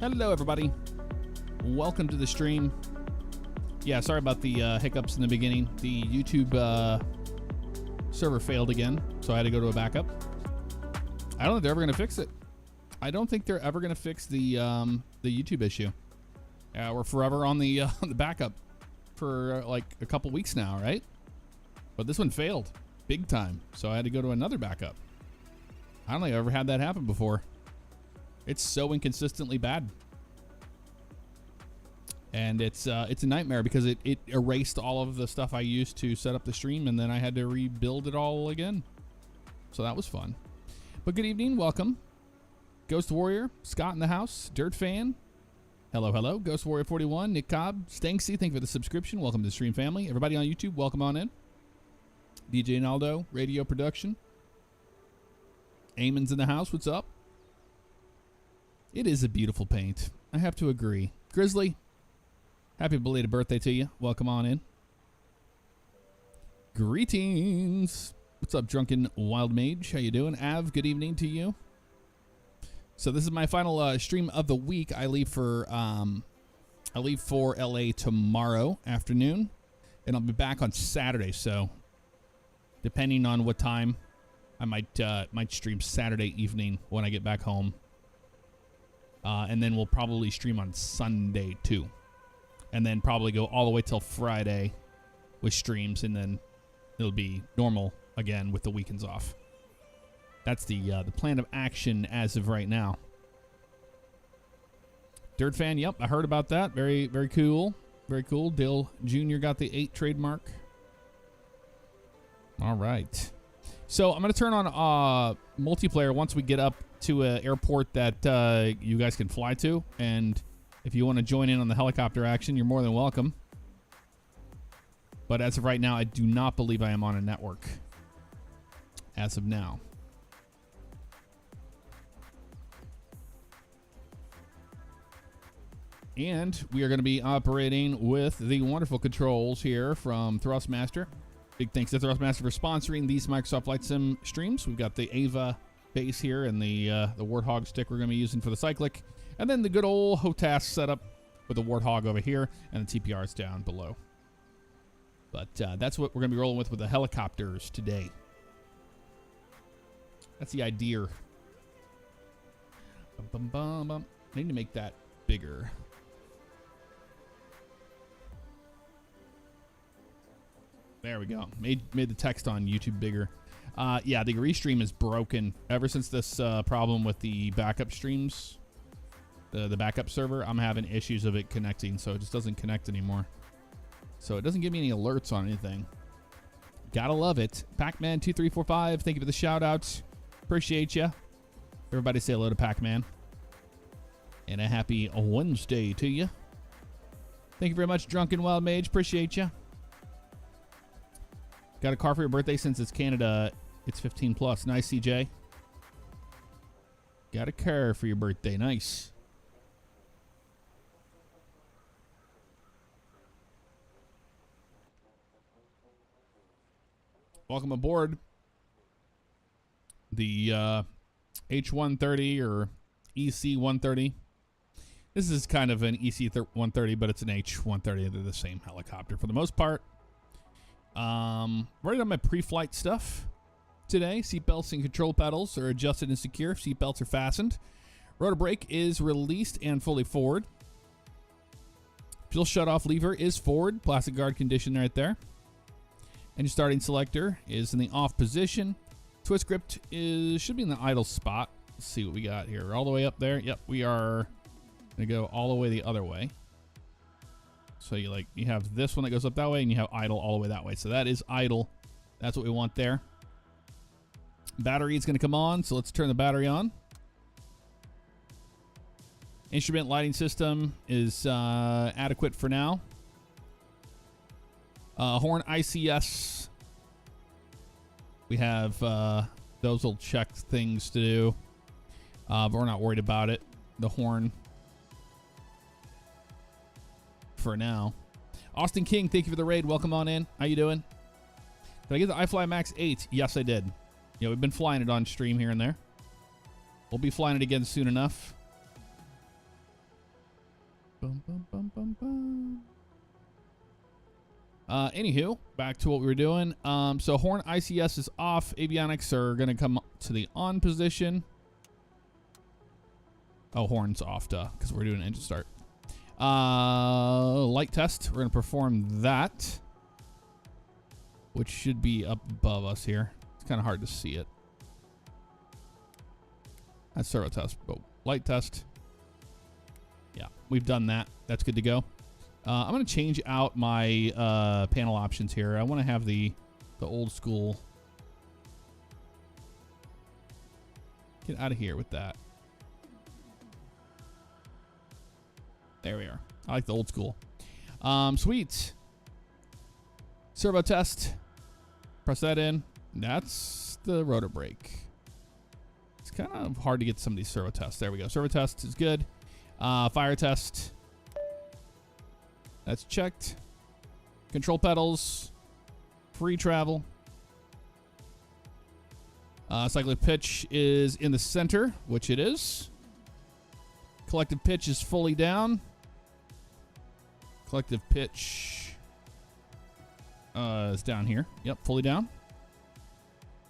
Hello, everybody. Welcome to the stream. Yeah, sorry about the hiccups in the beginning. The YouTube server failed again, so I had to go to a backup. I don't think they're ever going to fix it. I don't think they're ever going to fix the YouTube issue. We're forever on the backup for like a couple weeks now, right? But this one failed big time, so I had to go to another backup. I don't think I've ever had that happen before. It's so inconsistently bad. And it's a nightmare because it erased all of the stuff I used to set up the stream, and then I had to rebuild it all again. So that was fun. But good evening, welcome. Ghost Warrior, Scott in the house, Dirt Fan. Hello, hello. Ghost Warrior 41, Nick Cobb, Stanksy, thank you for the subscription. Welcome to the stream family. Everybody on YouTube, welcome on in. DJ Naldo, Radio Production. Eamon's in the house, what's up? It is a beautiful paint. I have to agree. Grizzly, happy belated birthday to you. Welcome on in. Greetings. What's up, Drunken Wild Mage? How you doing? Av, good evening to you. So this is my final stream of the week. I leave for LA tomorrow afternoon, and I'll be back on Saturday. So depending on what time, I might stream Saturday evening when I get back home. And then we'll probably stream on Sunday too. And then probably go all the way till Friday with streams, and then it'll be normal again with the weekends off. That's the plan of action as of right now. Dirt Fan, yep, I heard about that. Very, very cool. Very cool. Dale Jr. got the 8 trademark. All right. So I'm going to turn on multiplayer once we get up to an airport that you guys can fly to. And if you want to join in on the helicopter action, you're more than welcome. But as of right now, I do not believe I am on a network. As of now. And we are going to be operating with the wonderful controls here from Thrustmaster. Big thanks to Thrustmaster for sponsoring these Microsoft Flight Sim streams. We've got the Ava base here and the Warthog stick we're going to be using for the cyclic. And then the good old HOTAS setup with the Warthog over here and the TPRs down below. But that's what we're going to be rolling with the helicopters today. That's the idea. Bum, bum, bum, bum. I need to make that bigger. There we go. Made the text on YouTube bigger. Yeah, the restream is broken. Ever since this problem with the backup streams, the backup server, I'm having issues of it connecting, so it just doesn't connect anymore. So it doesn't give me any alerts on anything. Gotta love it. Pac-Man2345, thank you for the shout-out. Appreciate you. Everybody say hello to Pac-Man. And a happy Wednesday to you. Thank you very much, Drunken Wild Mage. Appreciate you. Got a car for your birthday since it's Canada. It's 15 plus. Nice, CJ. Got a car for your birthday. Nice. Welcome aboard the H130 or EC130. This is kind of an EC130, but it's an H130. They're the same helicopter for the most part. Right on my pre-flight stuff today. Seatbelts and control pedals are adjusted and secure. Seatbelts are fastened. Rotor brake is released and fully forward. Fuel shutoff lever is forward. Plastic guard condition right there. And your starting selector is in the off position. Twist grip should be in the idle spot. Let's see what we got here. All the way up there. Yep, we are going to go all the way the other way. So you have this one that goes up that way, and you have idle all the way that way. So that is idle. That's what we want there. Battery is going to come on, so let's turn the battery on. Instrument lighting system is adequate for now. Horn ICS. We have those little check things to do. But we're not worried about it. The horn. For now. Austin King, thank you for the raid. Welcome on in. How you doing? Did I get the iFly Max 8? Yes, I did. Yeah, we've been flying it on stream here and there. We'll be flying it again soon enough. Bum, bum, bum, bum, bum. Anywho, back to what we were doing. So horn ICS is off. Avionics are going to come to the on position. Oh, horn's off, because we're doing an engine start. Light test. We're going to perform that, which should be up above us here. It's kind of hard to see it. That's servo test, but light test. Yeah, we've done that. That's good to go. I'm going to change out my panel options here. I want to have the old school. Get out of here with that. There we are. I like the old school. Sweet. Servo test. Press that in. That's the rotor brake. It's kind of hard to get some of these servo tests. There we go. Servo test is good. Fire test. That's checked. Control pedals. Free travel. Cyclic pitch is in the center, which it is. Collective pitch is fully down. Collective pitch is down here. Yep, fully down.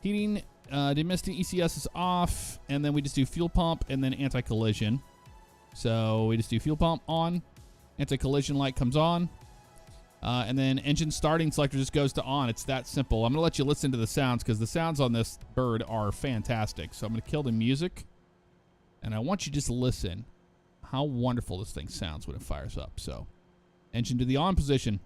Heating, demisting ECS is off, and then we just do fuel pump and then anti-collision. So we just do fuel pump on, anti-collision light comes on, and then engine starting selector just goes to on. It's that simple. I'm going to let you listen to the sounds because the sounds on this bird are fantastic. So I'm going to kill the music, and I want you to just listen how wonderful this thing sounds when it fires up. So engine to the on position.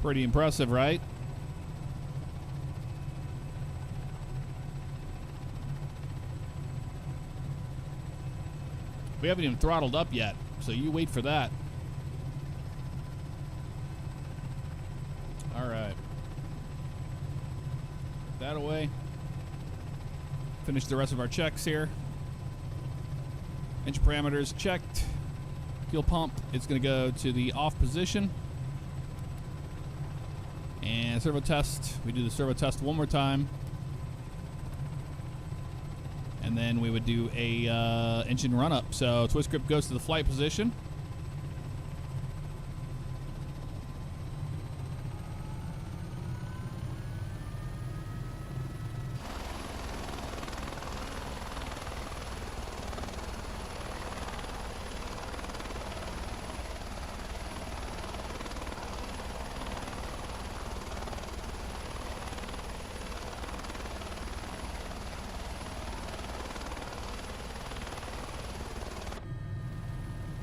Pretty impressive, right? We haven't even throttled up yet, so you wait for that. All right. Put that away. Finish the rest of our checks here. Engine parameters checked. Fuel pump is going to go to the off position. And servo test, we do the servo test one more time. And then we would do a engine run up. So twist grip goes to the flight position.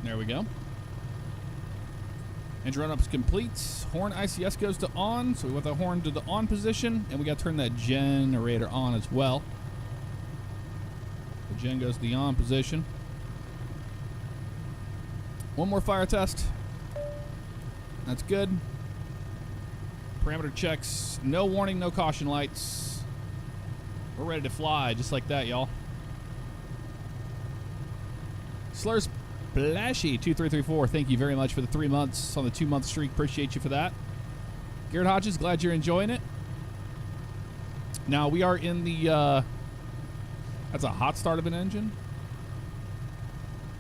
There we go. Engine run up is complete. Horn ICS goes to on, so we want the horn to the on position, and we got to turn that generator on as well. The gen goes to the on position. One more fire test. That's good. Parameter checks. No warning, no caution lights. We're ready to fly, just like that, y'all. Slurs Splashy 2334, thank you very much for the 3 months on the 2-month streak. Appreciate you for that. Garrett Hodges, glad you're enjoying it. Now we are in the that's a hot start of an engine.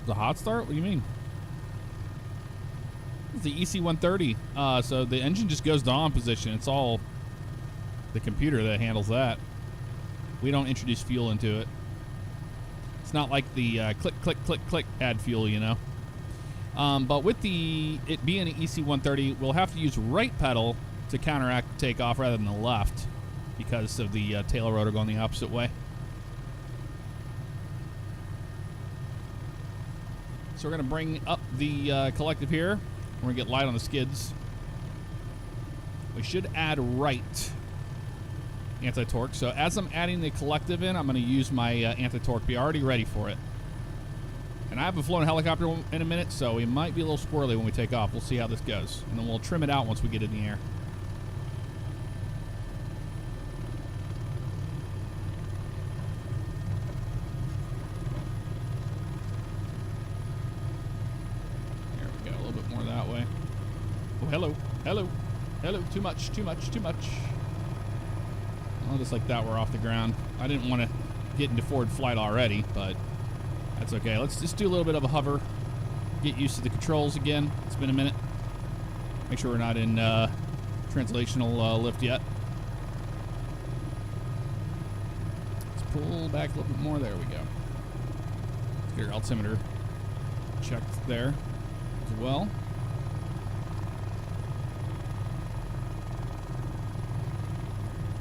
It's a hot start? What do you mean? It's the EC130. So the engine just goes to on position. It's all the computer that handles that. We don't introduce fuel into it. It's not like the click, click, click, click, add fuel, you know. But with it being an EC130, we'll have to use right pedal to counteract the takeoff rather than the left because of the tail rotor going the opposite way. So we're going to bring up the collective here. We're going to get light on the skids. We should add right anti-torque. So as I'm adding the collective in, I'm going to use my anti-torque. Be already ready for it. And I haven't flown a helicopter in a minute, so we might be a little squirrely when we take off. We'll see how this goes. And then we'll trim it out once we get in the air. Hello, hello, hello, too much, too much, too much. Well, just like that, we're off the ground. I didn't want to get into forward flight already, but that's okay. Let's just do a little bit of a hover, get used to the controls again. It's been a minute. Make sure we're not in translational lift yet. Let's pull back a little bit more. There we go. Let's get our altimeter checked there as well.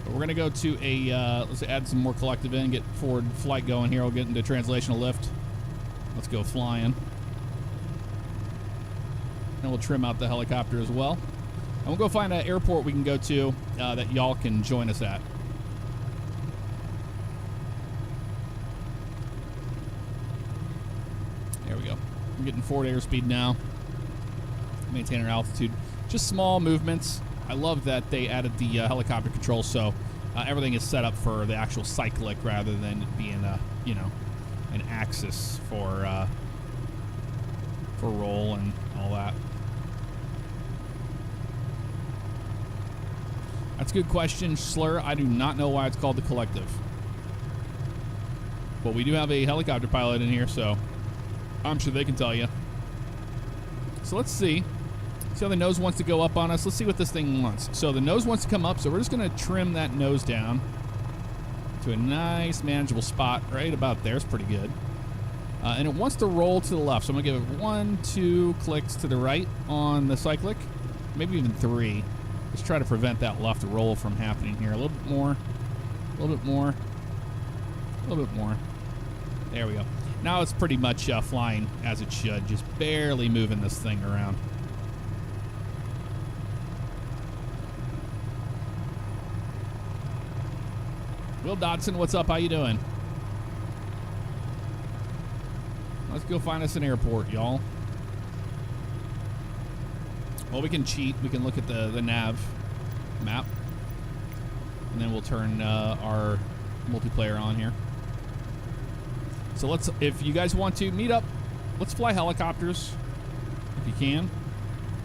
We're going to go to a, let's add some more collective in, get forward flight going here. We'll get into translational lift. Let's go flying. And we'll trim out the helicopter as well. And we'll go find an airport we can go to that y'all can join us at. There we go. We're getting forward airspeed now. Maintain our altitude. Just small movements. I love that they added the helicopter control, so everything is set up for the actual cyclic rather than it being a, you know, an axis for roll and all that. That's a good question, Slur. I do not know why it's called the collective, but we do have a helicopter pilot in here, so I'm sure they can tell you. So let's see. See how the nose wants to go up on us? Let's see what this thing wants. So the nose wants to come up, so we're just going to trim that nose down to a nice, manageable spot right about there. It's pretty good. And it wants to roll to the left, so I'm going to give it 1, 2 clicks to the right on the cyclic, maybe even 3. Let's try to prevent that left roll from happening here. A little bit more, a little bit more, a little bit more. There we go. Now it's pretty much flying as it should, just barely moving this thing around. Will Dodson, what's up? How you doing? Let's go find us an airport, y'all. Well, we can cheat. We can look at the nav map. And then we'll turn our multiplayer on here. So let's, if you guys want to meet up, let's fly helicopters if you can.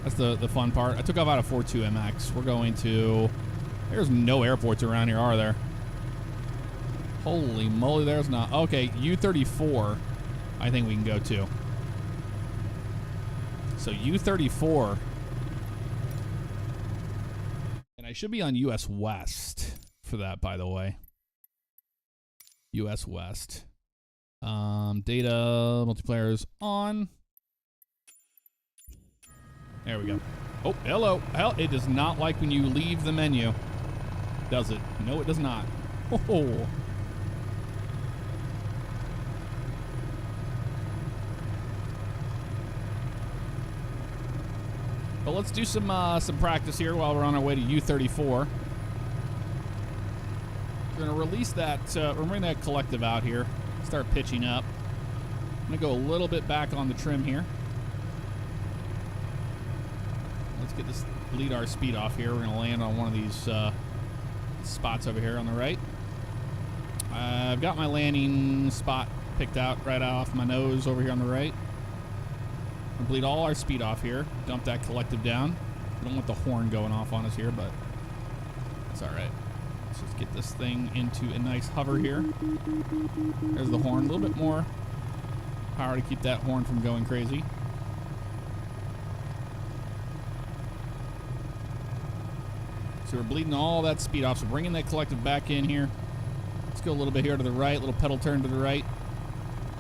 That's the fun part. I took off out of 42MX. We're going to, there's no airports around here, are there? Holy moly, there's not. Okay, U-34, I think we can go to. So U-34. And I should be on US West for that, by the way. US West. Data, multiplayer is on. There we go. Oh, hello. Hell, it does not like when you leave the menu. Does it? No, it does not. Oh. But let's do some practice here while we're on our way to U-34. We're going to release that, we're bringing that collective out here. Start pitching up. I'm going to go a little bit back on the trim here. Let's get this, lead our speed off here. We're going to land on one of these spots over here on the right. I've got my landing spot picked out right off my nose over here on the right. We'll bleed all our speed off here. Dump that collective down. We don't want the horn going off on us here, but that's all right. Let's just get this thing into a nice hover here. There's the horn. A little bit more power to keep that horn from going crazy. So we're bleeding all that speed off. So bringing that collective back in here. Let's go a little bit here to the right. Little pedal turn to the right.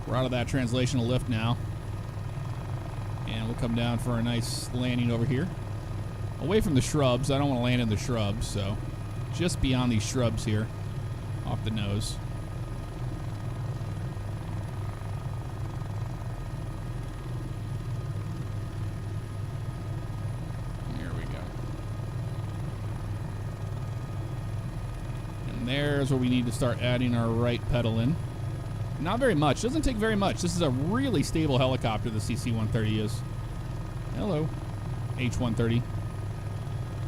We're out of that translational lift now. And we'll come down for a nice landing over here. Away from the shrubs. I don't want to land in the shrubs, so just beyond these shrubs here. Off the nose. There we go. And there's where we need to start adding our right pedal in. Not very much. Doesn't take very much. This is a really stable helicopter, the CC-130 is. Hello. H-130.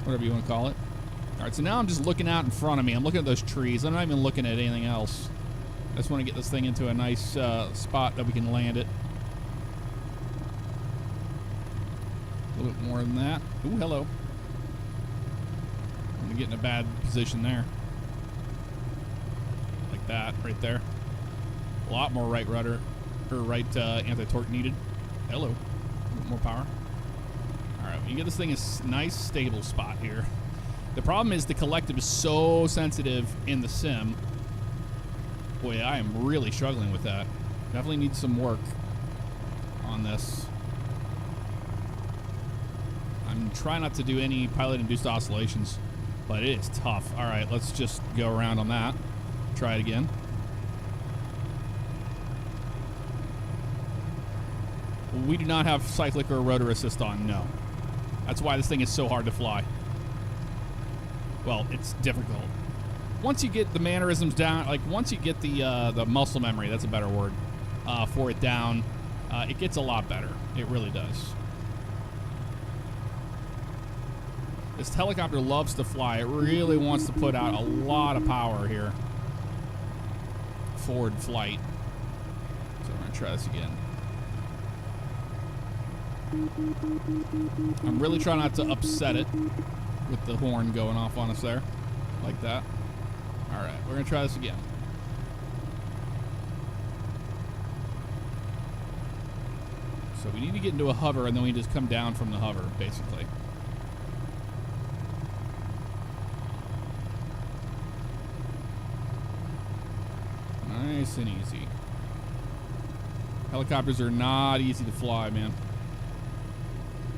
Whatever you want to call it. Alright, so now I'm just looking out in front of me. I'm looking at those trees. I'm not even looking at anything else. I just want to get this thing into a nice spot that we can land it. A little bit more than that. Ooh, hello. I'm going to get in a bad position there. Like that, right there. A lot more right rudder, or right anti-torque needed. Hello. A little more power. Alright, we get this thing in a nice, stable spot here. The problem is the collective is so sensitive in the sim. Boy, I am really struggling with that. Definitely need some work on this. I'm trying not to do any pilot-induced oscillations, but it is tough. Alright, let's just go around on that. Try it again. We do not have cyclic or rotor assist on, no. That's why this thing is so hard to fly. Well, it's difficult. Once you get the mannerisms down, like once you get the muscle memory, that's a better word, for it down, it gets a lot better. It really does. This helicopter loves to fly. It really wants to put out a lot of power here. Forward flight. So we're going to try this again. I'm really trying not to upset it with the horn going off on us there. Like that. Alright, we're going to try this again. So we need to get into a hover, and then we just come down from the hover, basically. Nice and easy. Helicopters are not easy to fly, man.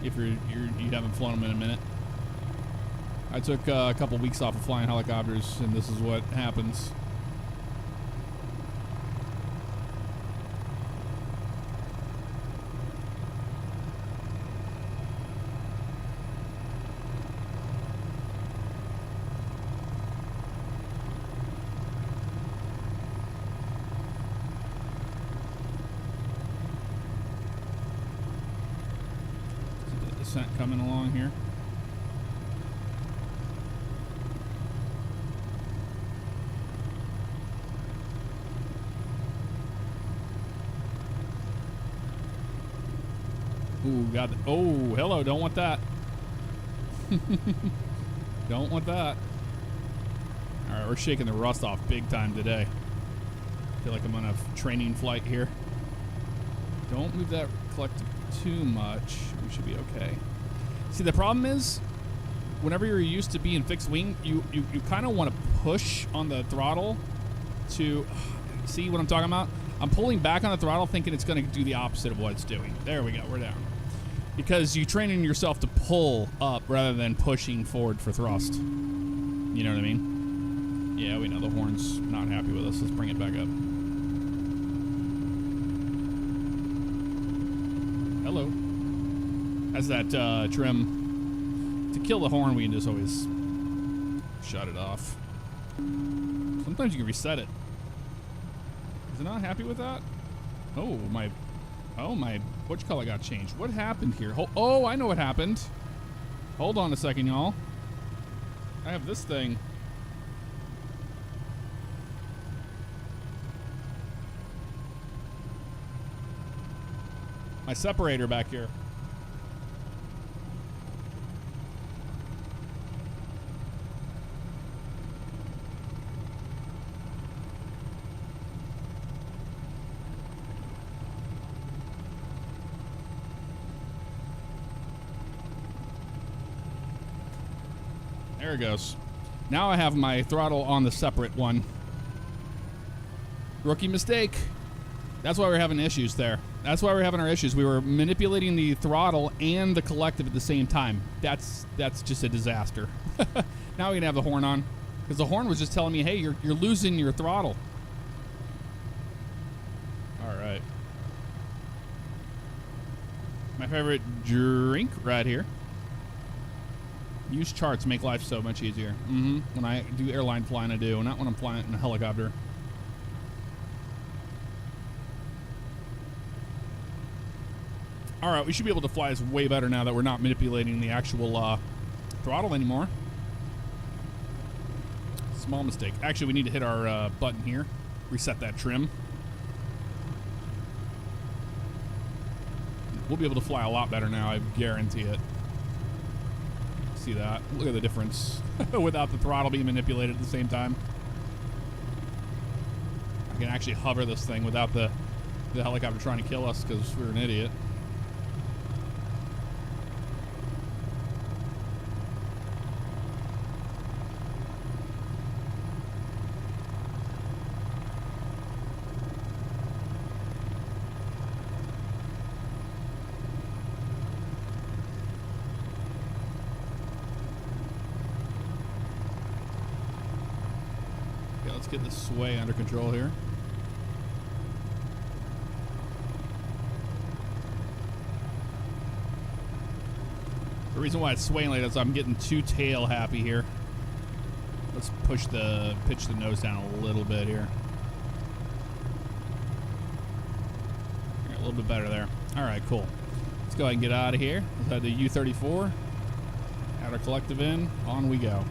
If you haven't flown them in a minute. I took a couple weeks off of flying helicopters, and this is what happens. Descent coming along here. Ooh, got it. Oh, hello, don't want that. Don't want that. Alright, we're shaking the rust off big time today. Feel like I'm on a training flight here. Don't move that collective too much. We should be okay. See, the problem is, whenever you're used to being fixed wing, you kind of want to push on the throttle to... See what I'm talking about? I'm pulling back on the throttle thinking it's going to do the opposite of what it's doing. There we go. We're down. Because you're training yourself to pull up rather than pushing forward for thrust. You know what I mean? Yeah, we know the horn's not happy with us. Let's bring it back up. Hello. As that trim. To kill the horn, we can just always shut it off. Sometimes you can reset it. Is it not happy with that? Oh, my whatchamacallit got changed. What happened here? Oh, I know what happened. Hold on a second, y'all. I have this thing. My separator back here. There it goes. Now I have my throttle on the separate one. Rookie mistake. That's why we're having issues there. That's why we're having our issues. We were manipulating the throttle and the collective at the same time. That's just a disaster. Now we can have the horn on. Because the horn was just telling me, hey, you're losing your throttle. All right. My favorite drink right here. Use charts make life so much easier. When I do airline flying, I do. Not when I'm flying in a helicopter. All right, we should be able to fly this way better now that we're not manipulating the actual throttle anymore. Small mistake. Actually, we need to hit our button here. Reset that trim. We'll be able to fly a lot better now, I guarantee it. See that? Look at the difference without the throttle being manipulated at the same time. I can actually hover this thing without the helicopter trying to kill us because we're an idiot. Let's get the sway under control here. The reason why it's swaying like that is I'm getting too tail happy here. Let's pitch the nose down a little bit here. A little bit better there. All right, cool. Let's go ahead and get out of here. Let's head to U-34. Add our collective in. On we go.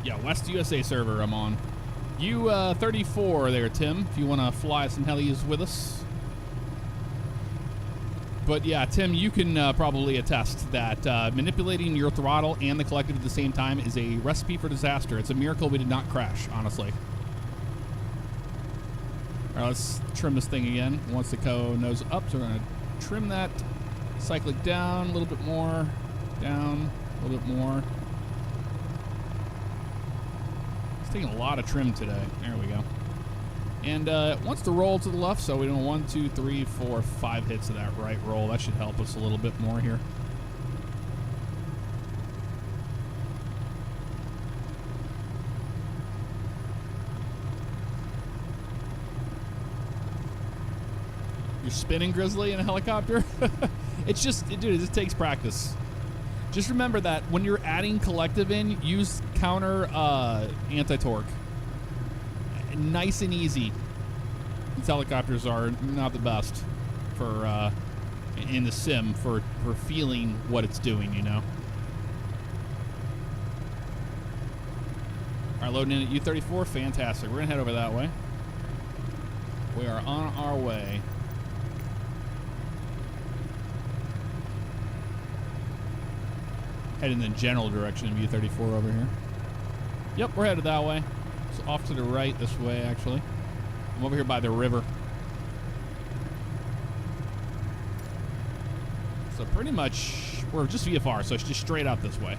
Yeah, West USA server I'm on. U-34 there, Tim, if you want to fly some helis with us. But yeah, Tim, you can probably attest that manipulating your throttle and the collective at the same time is a recipe for disaster. It's a miracle we did not crash, honestly. All right, let's trim this thing again. Once the nose up, so we're going to trim that cyclic down a little bit more, down a little bit more. Taking a lot of trim today. There we go. And wants to roll to the left, so we don't 1, 2, 3, 4, 5 hits of that right roll. That should help us a little bit more here. You're spinning, Grizzly, in a helicopter? It's just, dude, it just takes practice. Just remember that when you're adding collective in, use counter anti-torque. Nice and easy. These helicopters are not the best for in the sim for feeling what it's doing, you know. All right, loading in at U-34. Fantastic. We're going to head over that way. We are on our way. Head in the general direction of U-34 over here. Yep, we're headed that way. So off to the right this way, actually. I'm over here by the river. So pretty much, we're just VFR, so it's just straight out this way.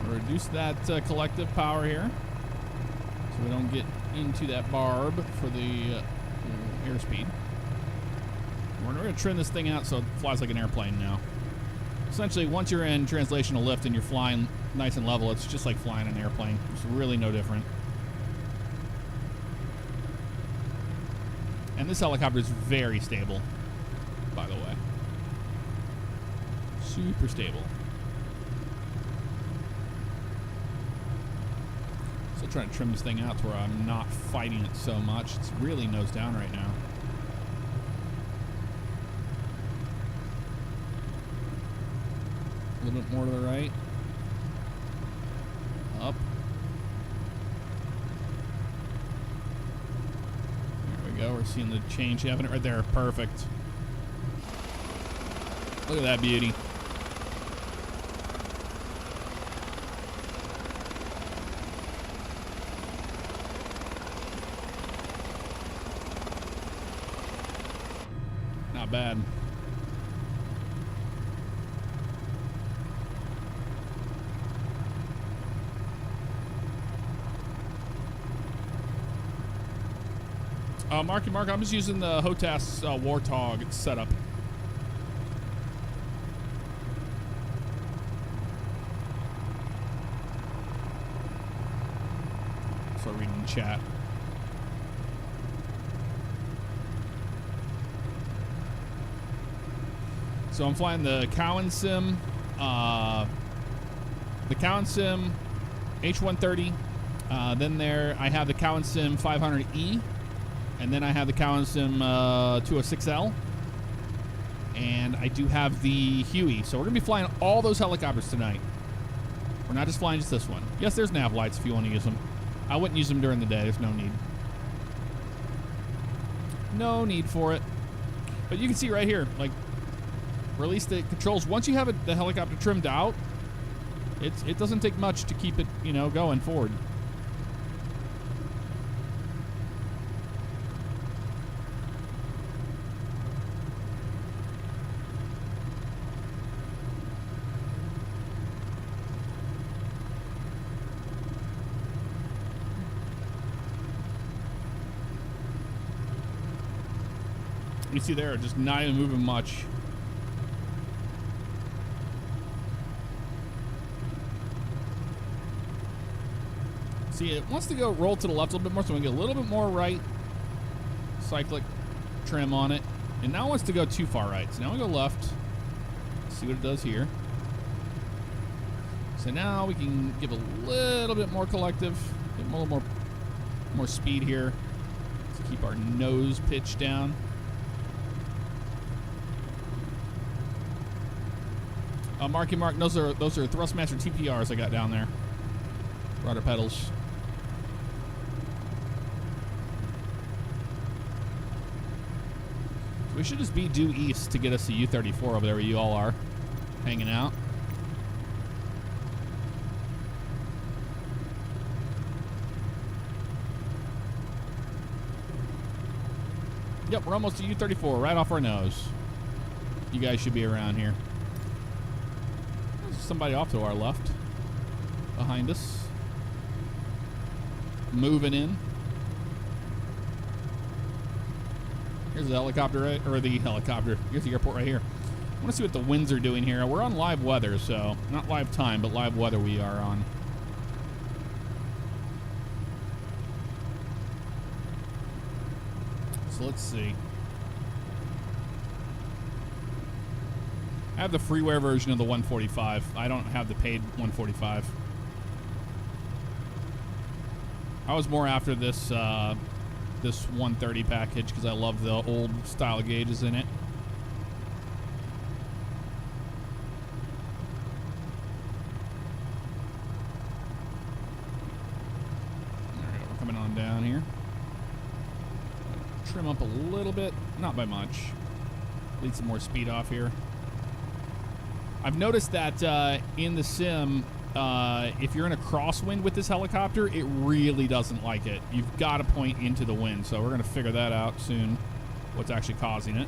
We'll reduce that collective power here, so we don't get into that barb for the airspeed. We're going to trim this thing out so it flies like an airplane now. Essentially, once you're in translational lift and you're flying nice and level, it's just like flying an airplane. It's really no different. And this helicopter is very stable, by the way. Super stable. Still trying to trim this thing out to where I'm not fighting it so much. It's really nose down right now. A little bit more to the right. Up. There we go. We're seeing the change happening right there. Perfect. Look at that beauty. Not bad. Marky Mark, I'm just using the HOTAS Warthog setup. So reading chat. So I'm flying the Cowan Sim, H130. Then there I have the Cowan Sim 500E, and then I have the Cowan Sim 206L, and I do have the Huey. So we're gonna be flying all those helicopters tonight. We're not just flying just this one. Yes, there's nav lights if you want to use them. I wouldn't use them during the day. There's no need. No need for it. But you can see right here, like, release the controls. Once you have the helicopter trimmed out, it doesn't take much to keep it, you know, going forward. You see there, just not even moving much. See, it wants to go roll to the left a little bit more, so we get a little bit more right cyclic trim on it. And now it wants to go too far right. So now we go left. See what it does here. So now we can give a little bit more collective, get a little more speed here to keep our nose pitch down. Marky Mark, those are Thrustmaster TPRs I got down there. Rudder pedals. So we should just be due east to get us to U-34 over there where you all are hanging out. Yep, we're almost to U-34, right off our nose. You guys should be around here. There's somebody off to our left. Behind us. Moving in. Here's the helicopter, right? Or the helicopter. Here's the airport right here. I want to see what the winds are doing here. We're on live weather, so not live time, but live weather we are on. So let's see. I have the freeware version of the 145. I don't have the paid 145. I was more after this this 130 package because I love the old style gauges in it. Alright, we're coming on down here. Trim up a little bit, not by much. Lead some more speed off here. I've noticed that in the sim, if you're in a crosswind with this helicopter, it really doesn't like it. You've got to point into the wind, so we're going to figure that out soon, what's actually causing it.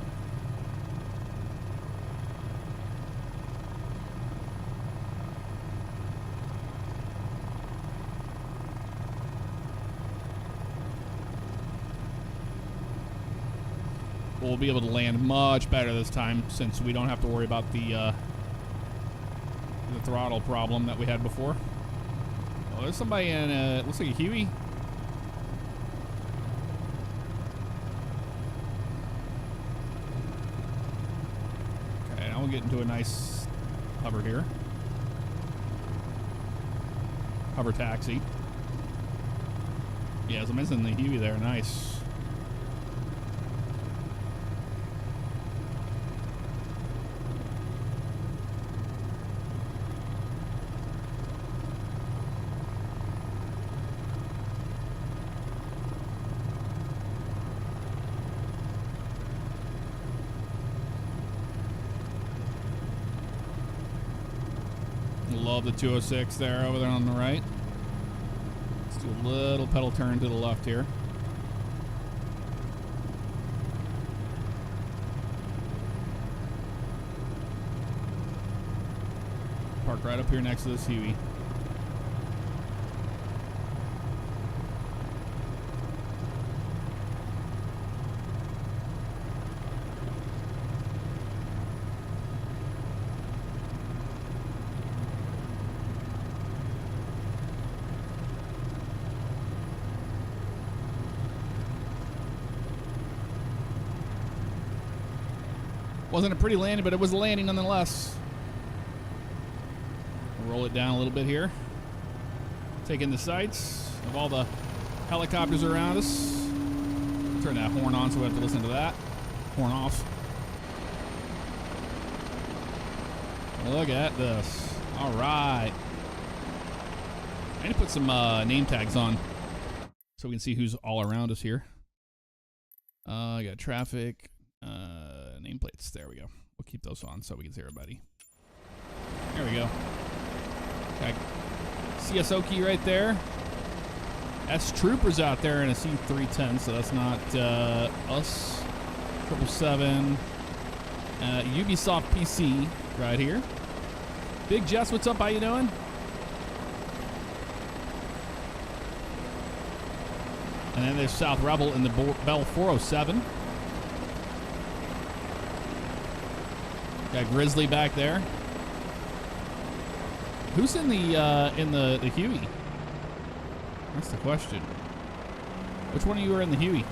We'll be able to land much better this time since we don't have to worry about the throttle problem that we had before. Oh, there's somebody in looks like a Huey. Okay, now we'll get into a nice hover here. Hover taxi. Yeah, so I'm missing the Huey there. Nice. Love the 206 there over there on the right. Let's do a little pedal turn to the left here. Park right up here next to this Huey. Wasn't a pretty landing, but it was a landing nonetheless. We'll roll it down a little bit here. Take in the sights of all the helicopters around us. Turn that horn on so we have to listen to that. Horn off. Look at this. All right. I need to put some name tags on so we can see who's all around us here. I got traffic, nameplates. There we go. We'll keep those on so we can see everybody. There we go. Got CSO key right there. S Troopers out there in a C310, so that's not us. 777. Ubisoft PC right here. Big Jess, what's up? How you doing? And then there's South Rebel in the Bell 407. Got Grizzly back there. Who's in the Huey? That's the question. Which one of you are in the Huey?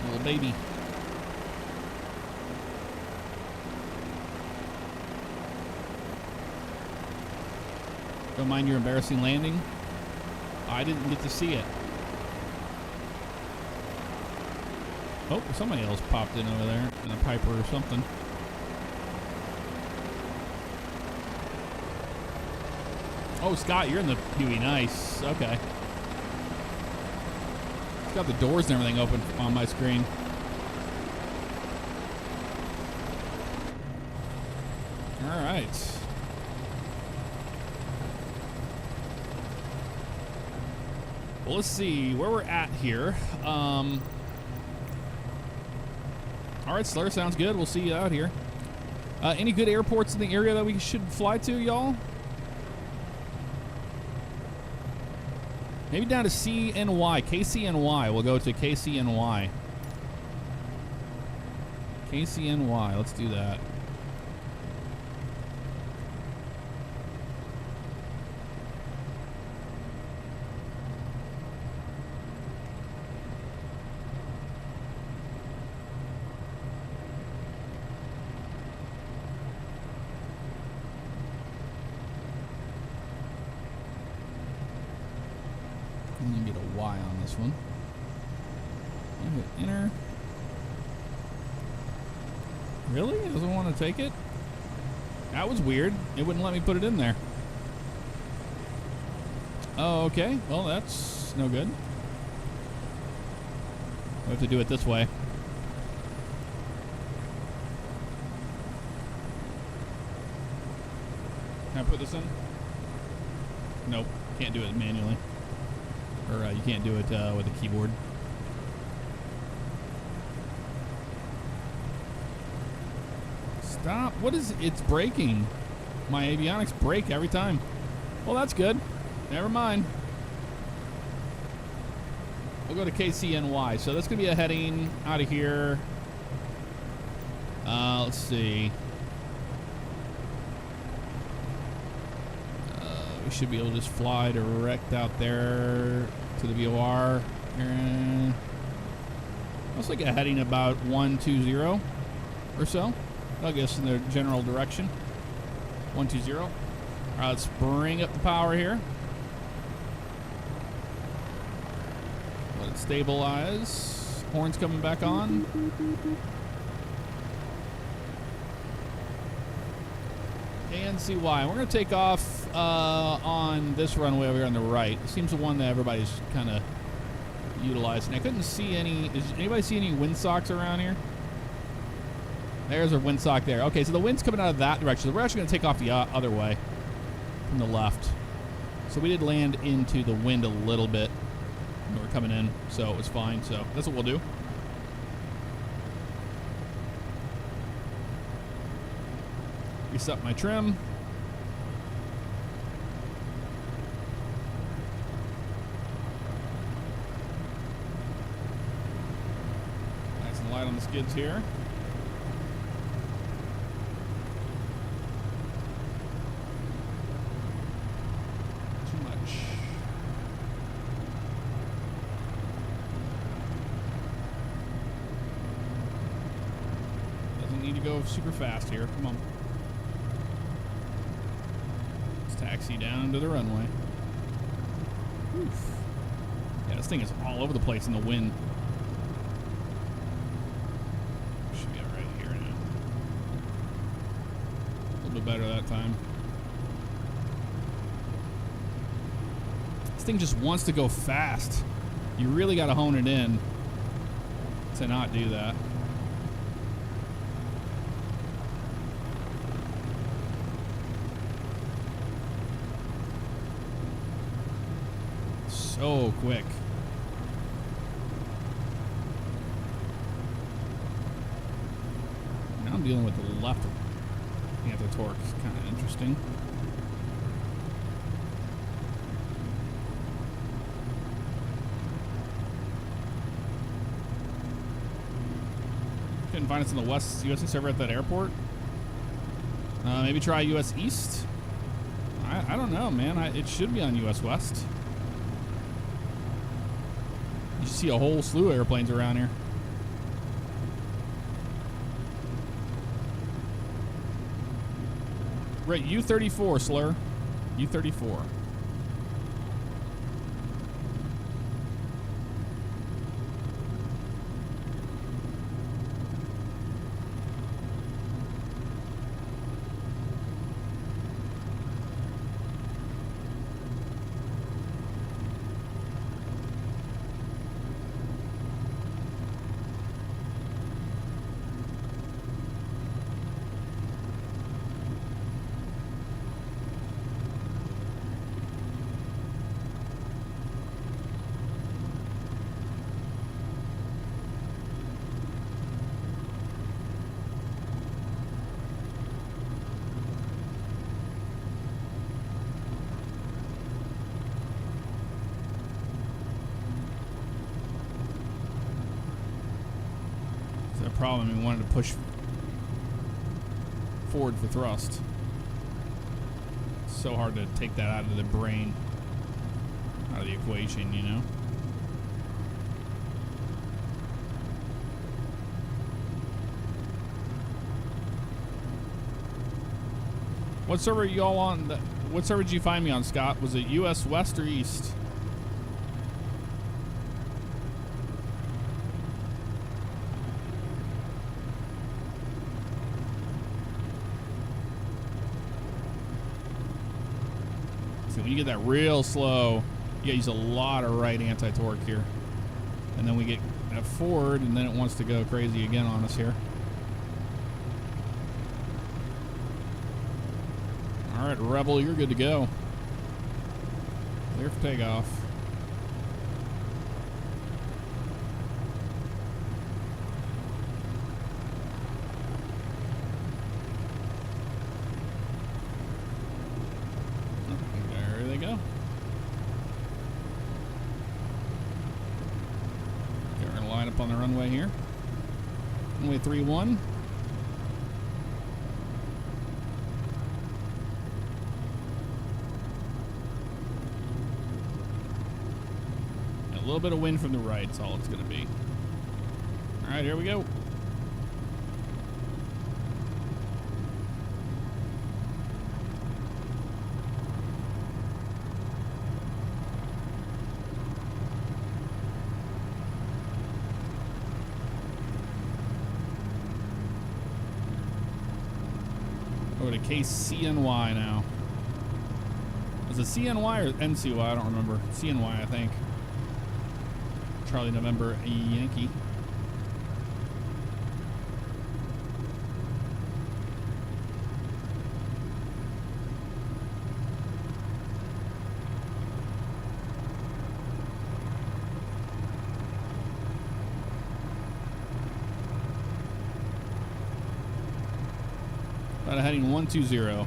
Little baby. Don't mind your embarrassing landing. I didn't get to see it. Oh, somebody else popped in over there in a Piper or something. Oh, Scott, you're in the Huey. Nice. Okay. It's got the doors and everything open on my screen. All right. Well, let's see where we're at here. All right, Slur, sounds good. We'll see you out here. Any good airports in the area that we should fly to, y'all? Maybe down to CNY, KCNY. We'll go to KCNY. KCNY, let's do that. Get a Y on this one. Hit enter. Really? It doesn't want to take it? That was weird. It wouldn't let me put it in there. Oh, okay. Well, that's no good. We have to do it this way. Can I put this in? Nope. Can't do it manually. Or you can't do it with a keyboard. Stop. What is it? It's breaking. My avionics break every time. Well, that's good. Never mind. We'll go to KCNY. So that's going to be a heading out of here. Let's see. We should be able to just fly direct out there to the VOR. Looks like a heading about 120 or so. I guess in the general direction. 120. All right, let's bring up the power here. Let it stabilize. Horns coming back on. KNCY. We're going to take off on this runway over here on the right. It seems the one that everybody's kind of utilizing. I couldn't see any. Does anybody see any windsocks around here? There's our windsock there. Okay, so the wind's coming out of that direction. So we're actually going to take off the other way from the left. So we did land into the wind a little bit when we were coming in, so it was fine. So that's what we'll do. Reset my trim. Nice and light on the skids here. Too much. go super fast here. Come on. Let's taxi down to the runway. Oof. Yeah, this thing is all over the place in the wind. Should be all right here now. A little bit better that time. This thing just wants to go fast. You really got to hone it in to not do that. So quick. Now I'm dealing with the left anti-torque. Kind of interesting. Couldn't find us in the West USA server at that airport. Maybe try US East. I don't know, man. It should be on US West. You see a whole slew of airplanes around here. Right, U-34, slur. U-34. Problem, we wanted to push forward for thrust. It's so hard to take that out of the brain, out of the equation, you know. What server are y'all on? What server did you find me on, Scott? Was it US West or East? When you get that real slow, you gotta use a lot of right anti-torque here. And then we get forward, and then it wants to go crazy again on us here. All right, Rebel, you're good to go. Clear for takeoff. On the runway here. Runway 31. A little bit of wind from the right is all it's going to be. All right, here we go. Go to KCNY now. Was it CNY or NCY? I don't remember. CNY, I think. Charlie November Yankee. Heading 120.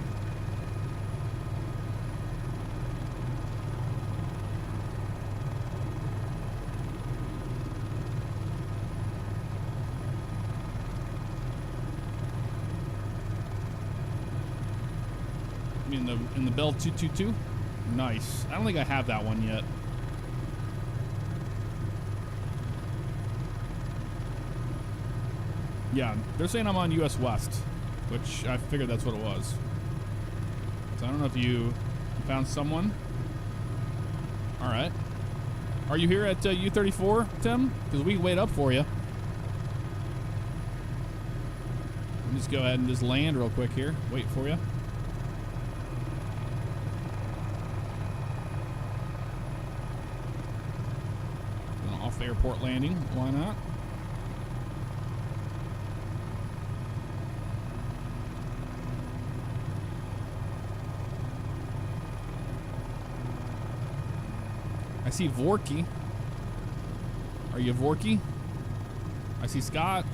In the Bell 222. Nice. I don't think I have that one yet. Yeah, they're saying I'm on US West, which I figured that's what it was. So I don't know if you found someone. All right. Are you here at U34, Tim? Because we can wait up for you. Let me just go ahead and just land real quick here. Wait for you. Off airport landing. Why not? I see Vorky. Are you Vorky? I see Scott.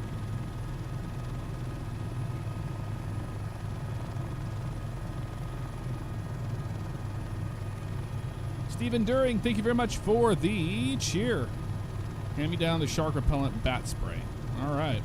Stephen During, thank you very much for the cheer. Hand me down the shark repellent bat spray. All right.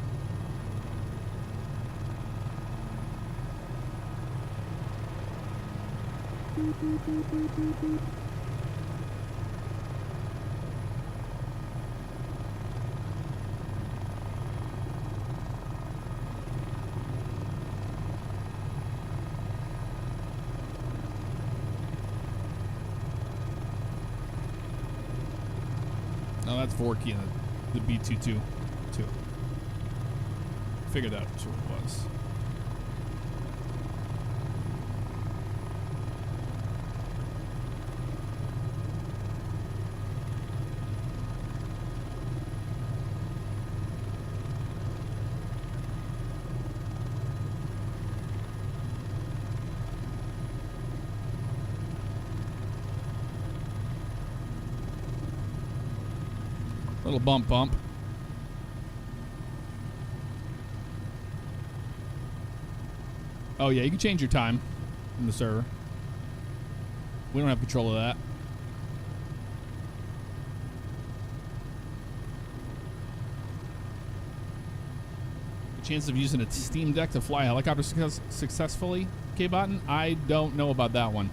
No, that's Vorky in the B22 too. Figured that's what it was. Little bump. Oh yeah, you can change your time in the server. We don't have control of that. The chances of using a Steam Deck to fly a helicopter successfully, K-Botton? I don't know about that one.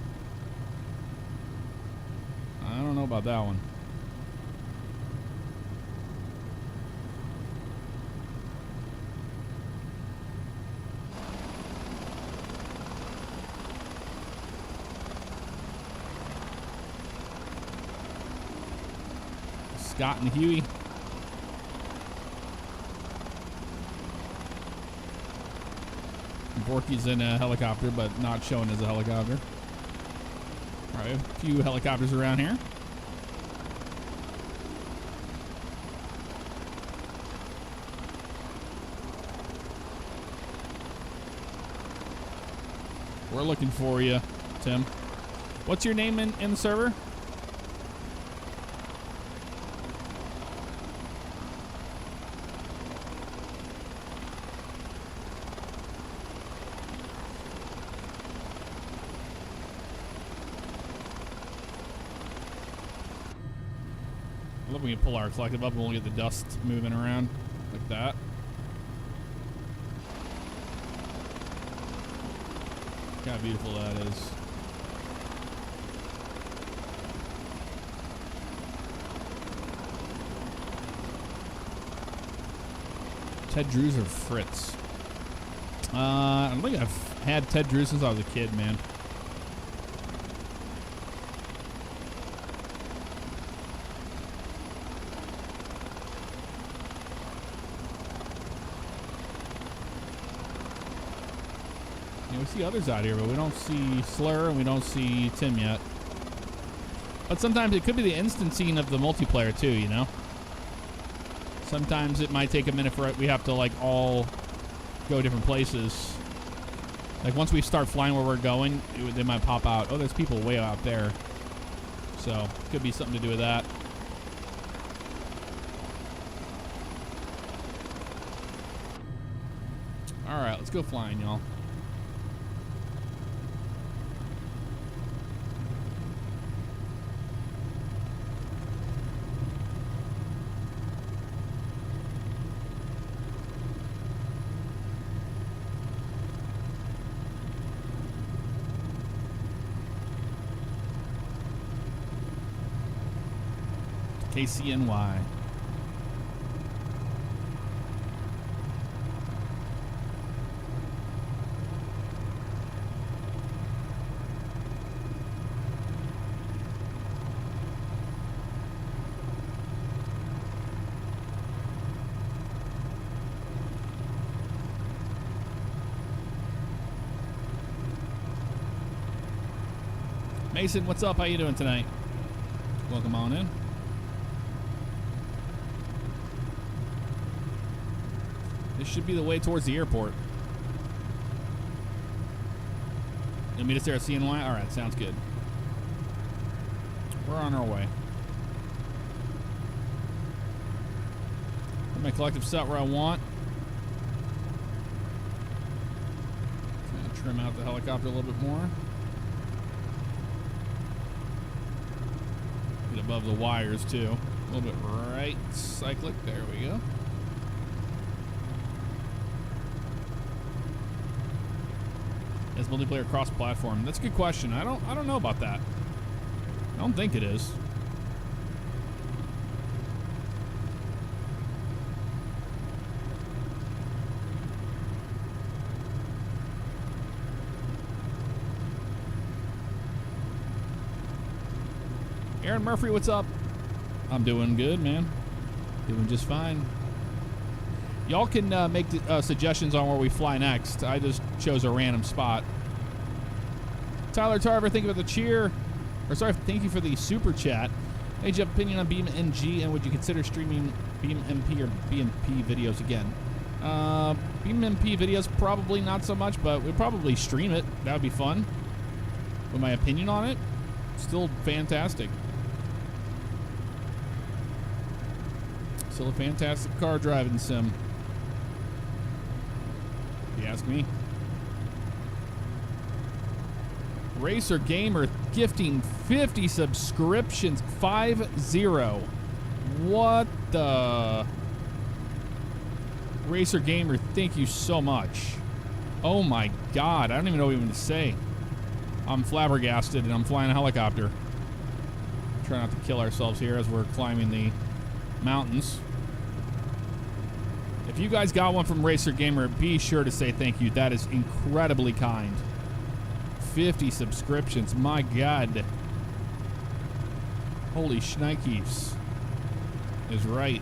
I don't know about that one. Scott and Huey. Borky's in a helicopter, but not showing as a helicopter. All right, a few helicopters around here. We're looking for you, Tim. What's your name in the server? I love when we can pull our collective up and we'll get the dust moving around like that. Look how beautiful that is. Ted Drews or Fritz? I don't think I've had Ted Drews since I was a kid, man. We see others out here, but we don't see Slur and we don't see Tim yet. But sometimes it could be the instancing of the multiplayer too, you know? Sometimes it might take a minute for it. We have to like all go different places. Like once we start flying where we're going, they might pop out. Oh, there's people way out there. So could be something to do with that. All right, let's go flying, y'all. KCNY. Mason, what's up? How you doing tonight? Welcome on in. This should be the way towards the airport. You'll meet us there at CNY? Alright, sounds good. We're on our way. Put my collective set where I want. Gonna trim out the helicopter a little bit more. Get above the wires too. A little bit right cyclic. There we go. Is multiplayer cross-platform? That's a good question. I don't know about that. I don't think it is. Aaron Murphy, what's up? I'm doing good, man. Doing just fine. Y'all can make suggestions on where we fly next. I just chose a random spot. Tyler Tarver, thank you for the cheer. Or sorry, thank you for the super chat. Hey, do you have opinion on Beam NG, and would you consider streaming Beam MP or BMP videos again? Beam MP videos, probably not so much, but we'd probably stream it. That would be fun. But my opinion on it, still fantastic. Still a fantastic car driving sim. If you ask me. Racer Gamer gifting 50 subscriptions. 50. What the? Racer Gamer, thank you so much. Oh my god, I don't even know what even to say. I'm flabbergasted and I'm flying a helicopter. Try not to kill ourselves here as we're climbing the mountains. If you guys got one from Racer Gamer, be sure to say thank you. That is incredibly kind. 50 subscriptions, my god. Holy shnikes is right.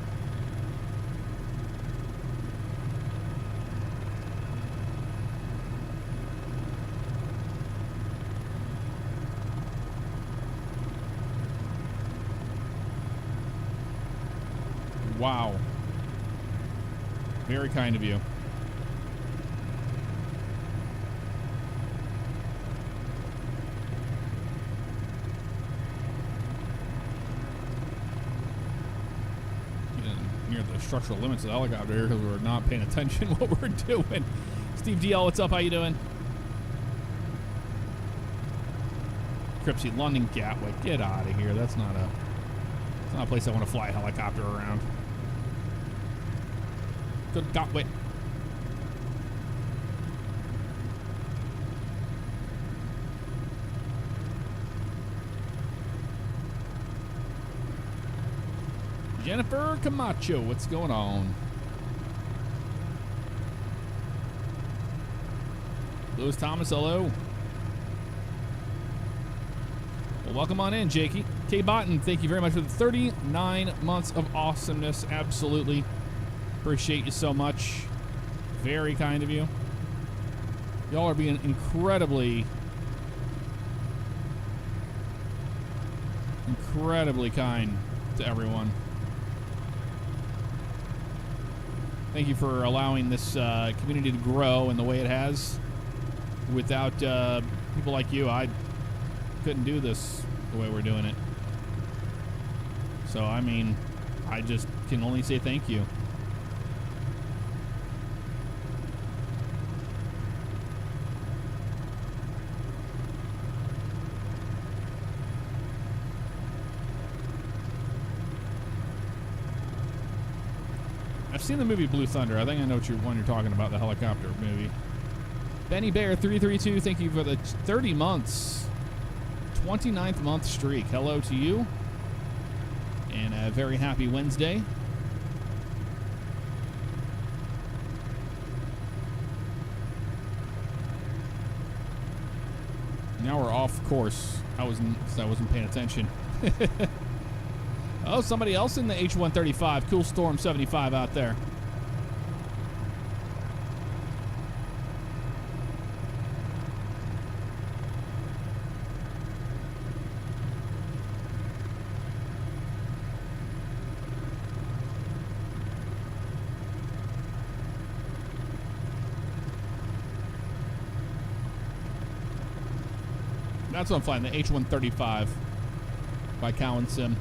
Wow. Very kind of you. Near the structural limits of the helicopter here because we're not paying attention to what we're doing. Steve DL, what's up? How you doing? Cripsy, London Gatwick. Get out of here. That's not a place I want to fly a helicopter around. Good Gatwick. Jennifer Camacho, what's going on? Lewis Thomas, hello. Well, welcome on in, Jakey. K. Botten, thank you very much for the 39 months of awesomeness. Absolutely. Appreciate you so much. Very kind of you. Y'all are being incredibly kind to everyone. Thank you for allowing this community to grow in the way it has. Without people like you, I couldn't do this the way we're doing it. So, I mean, I just can only say thank you. I've seen the movie Blue Thunder. I think I know what one you're talking about, the helicopter movie. Benny Bear 332, thank you for the 30 months. 29th month streak. Hello to you. And a very happy Wednesday. Now we're off course. I wasn't paying attention. Oh, somebody else in the H-135. Cool Storm 75 out there. That's what I'm flying, the H-135 by Cowan Sim.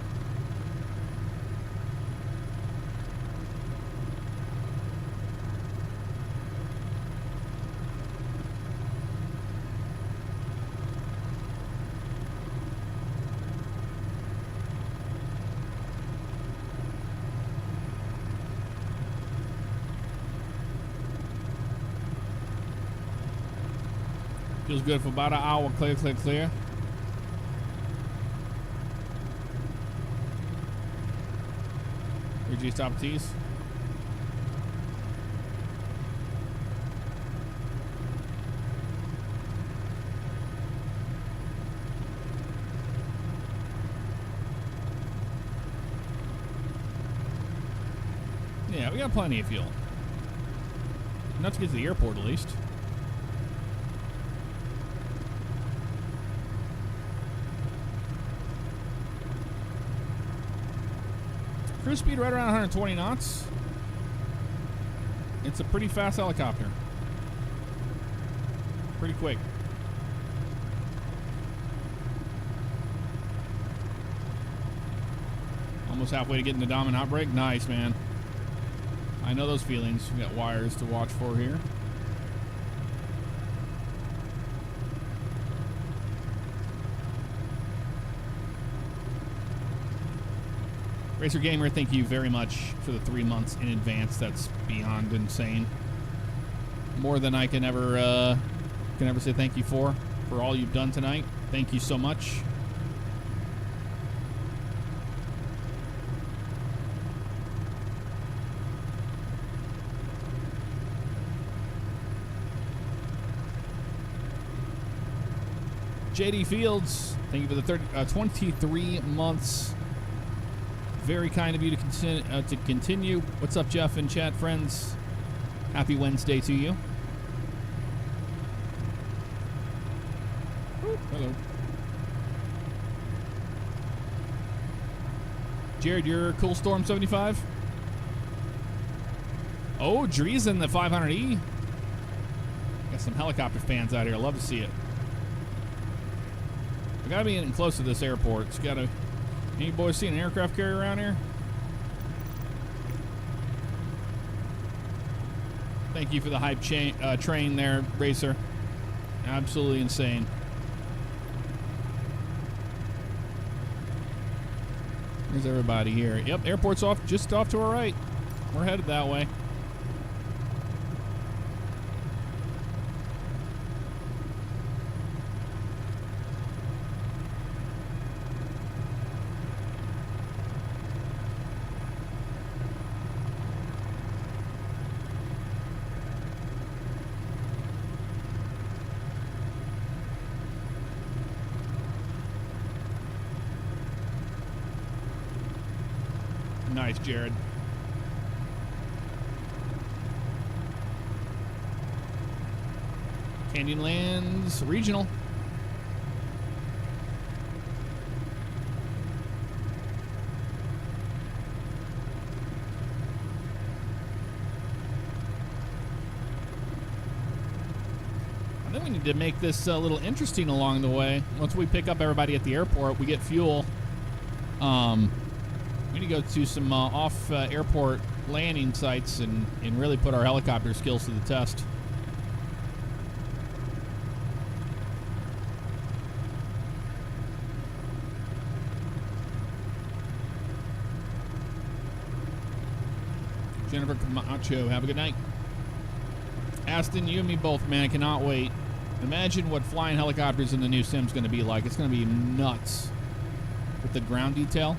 Feels good for about an hour. Clear, clear, clear. G stop T's. Yeah, we got plenty of fuel. Enough to get to the airport at least. Cruise speed right around 120 knots. It's a pretty fast helicopter. Pretty quick. Almost halfway to getting the Dom and hot brake. Nice, man. I know those feelings. We got wires to watch for here. Racer Gamer, thank you very much for the 3 months in advance. That's beyond insane. More than I can ever say thank you for all you've done tonight. Thank you so much. JD Fields, thank you for the 23 months. Very kind of you to continue. What's up, Jeff and chat friends? Happy Wednesday to you. Ooh, hello. Jared, you're Cool Storm 75? Oh, Dree's in the 500E. Got some helicopter fans out here. Love to see it. We gotta be getting close to this airport. It's gotta... Any boys see an aircraft carrier around here? Thank you for the hype train there, Racer. Absolutely insane. There's everybody here. Yep, airport's off, just off to our right. We're headed that way. Nice, Jared. Canyonlands Regional. I think we need to make this a little interesting along the way. Once we pick up everybody at the airport, we get fuel. We need to go to some off-airport landing sites and really put our helicopter skills to the test. Jennifer Camacho, have a good night. Aston, you and me both, man. I cannot wait. Imagine what flying helicopters in the new Sim's going to be like. It's going to be nuts with the ground detail.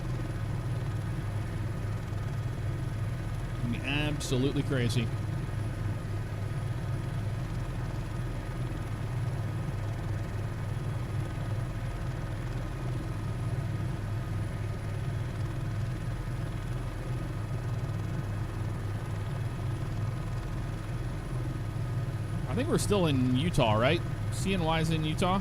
Absolutely crazy. I think we're still in Utah, right? CNY's in Utah.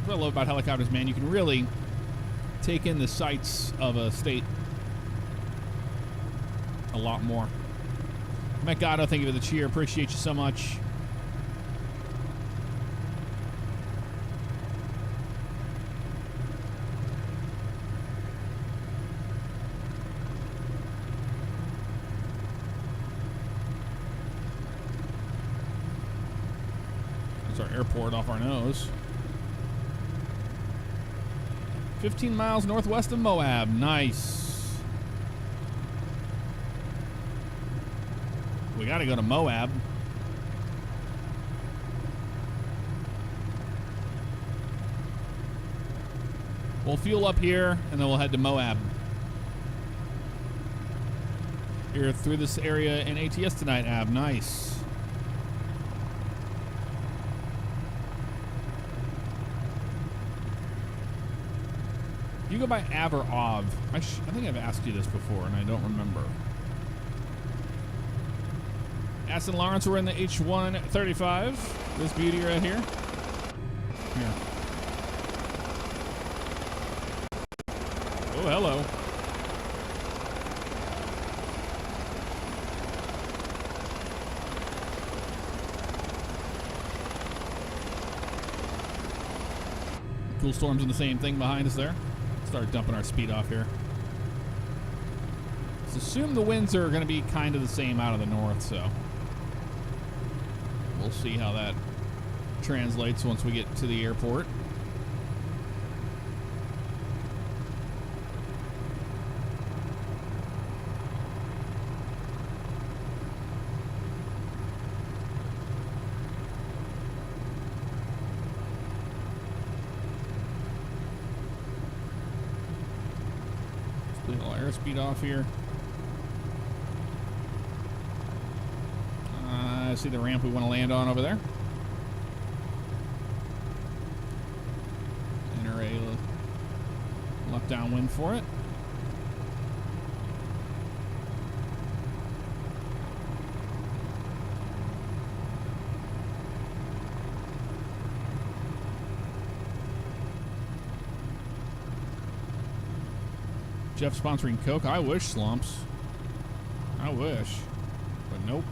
What I love about helicopters, man, you can really take in the sights of a state. a lot more. Mecado, thank you for the cheer. Appreciate you so much. There's our airport off our nose. 15 miles northwest of Moab. Nice. We got to go to Moab. We'll fuel up here, and then we'll head to Moab. You're through this area in ATS tonight, Ab. Nice. You go by Av or Ov? I think I've asked you this before, and I don't remember. Aston Lawrence, we're in the H135. This beauty right here. Here. Oh, hello. Cool Storm's doing the same thing behind us there. Start dumping our speed off here. Let's assume the winds are going to be kind of the same out of the north, so we'll see how that translates once we get to the airport. Let's put a little airspeed off here. I see the ramp we want to land on over there. Enter a left downwind for it. Jeff sponsoring Coke. I wish, Slumps. I wish. But nope.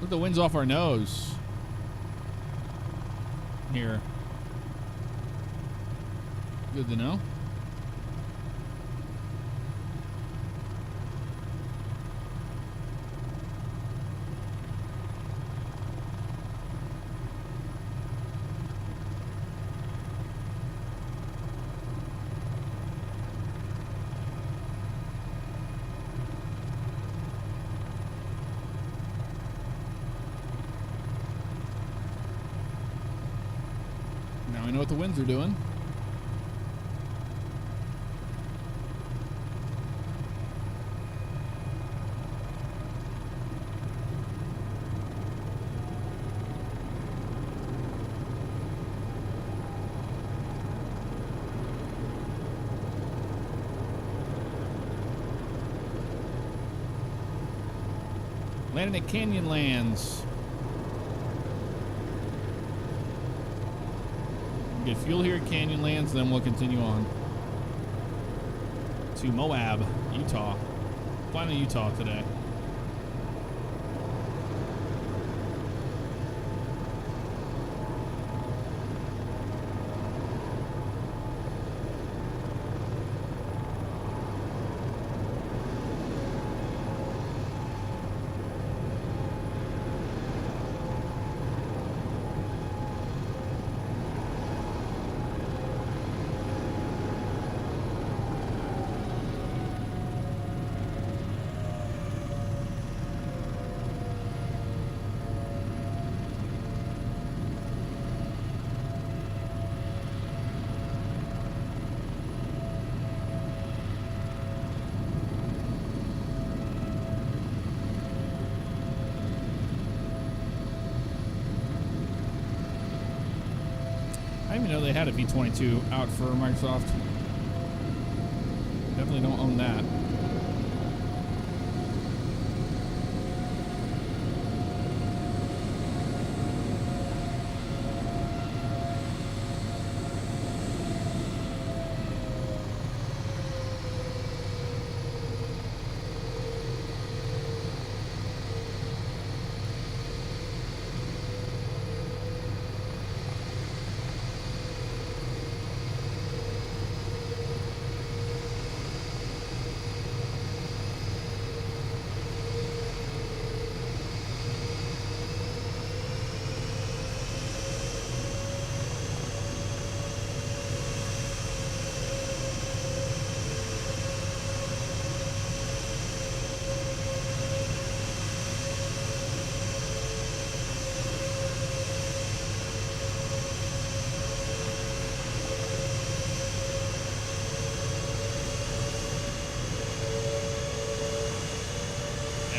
Look, the wind's off our nose. Here. Good to know. Now we know what the winds are doing. Landing at Canyonlands. Get fuel here at Canyonlands, then we'll continue on to Moab, Utah. Flying to Utah today. I didn't even know they had a V22 out for Microsoft. Definitely don't own that.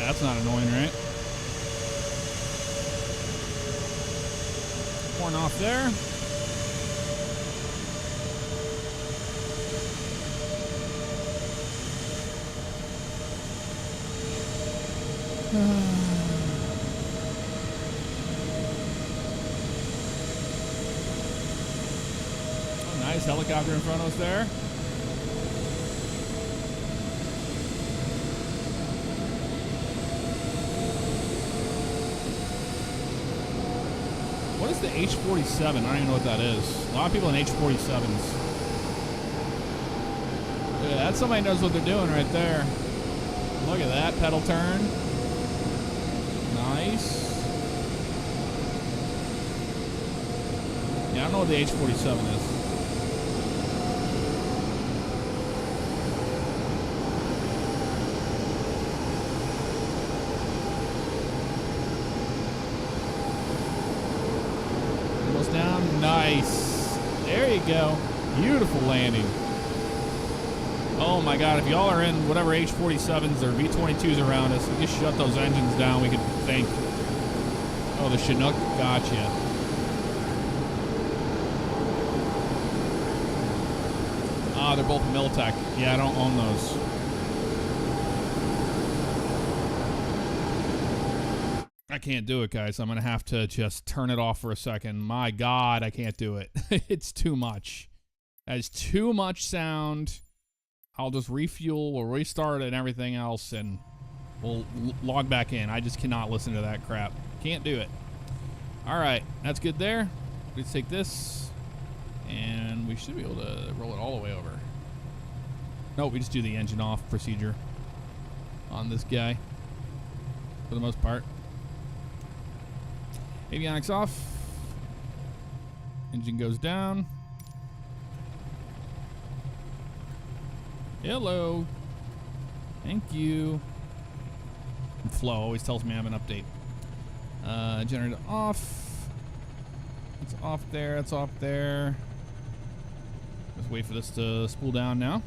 that's not annoying, right? Horn off there. Oh, nice helicopter in front of us there. What is the H-47? I don't even know what that is. A lot of people in H-47s. Yeah, that's somebody who knows what they're doing right there. Look at that pedal turn. Nice. Yeah, I don't know what the H-47 is. Goes down. Nice. There you go. Beautiful landing. Oh my God, if y'all are in whatever H-47s or V-22s around us, we just shut those engines down, we could think. Oh, the Chinook, gotcha. Ah, they're both Miltech. Yeah, I don't own those. I can't do it, guys. I'm going to have to just turn it off for a second. My God, I can't do it. It's too much. That is too much sound. I'll just refuel, we'll restart it and everything else, and we'll log back in. I just cannot listen to that crap. Can't do it. All right, that's good there. Let's take this, and we should be able to roll it all the way over. No, we just do the engine off procedure on this guy for the most part. Avionics off. Engine goes down. Hello. Thank you. And Flo always tells me I have an update. Generator off. It's off there. It's off there. Let's wait for this to spool down now.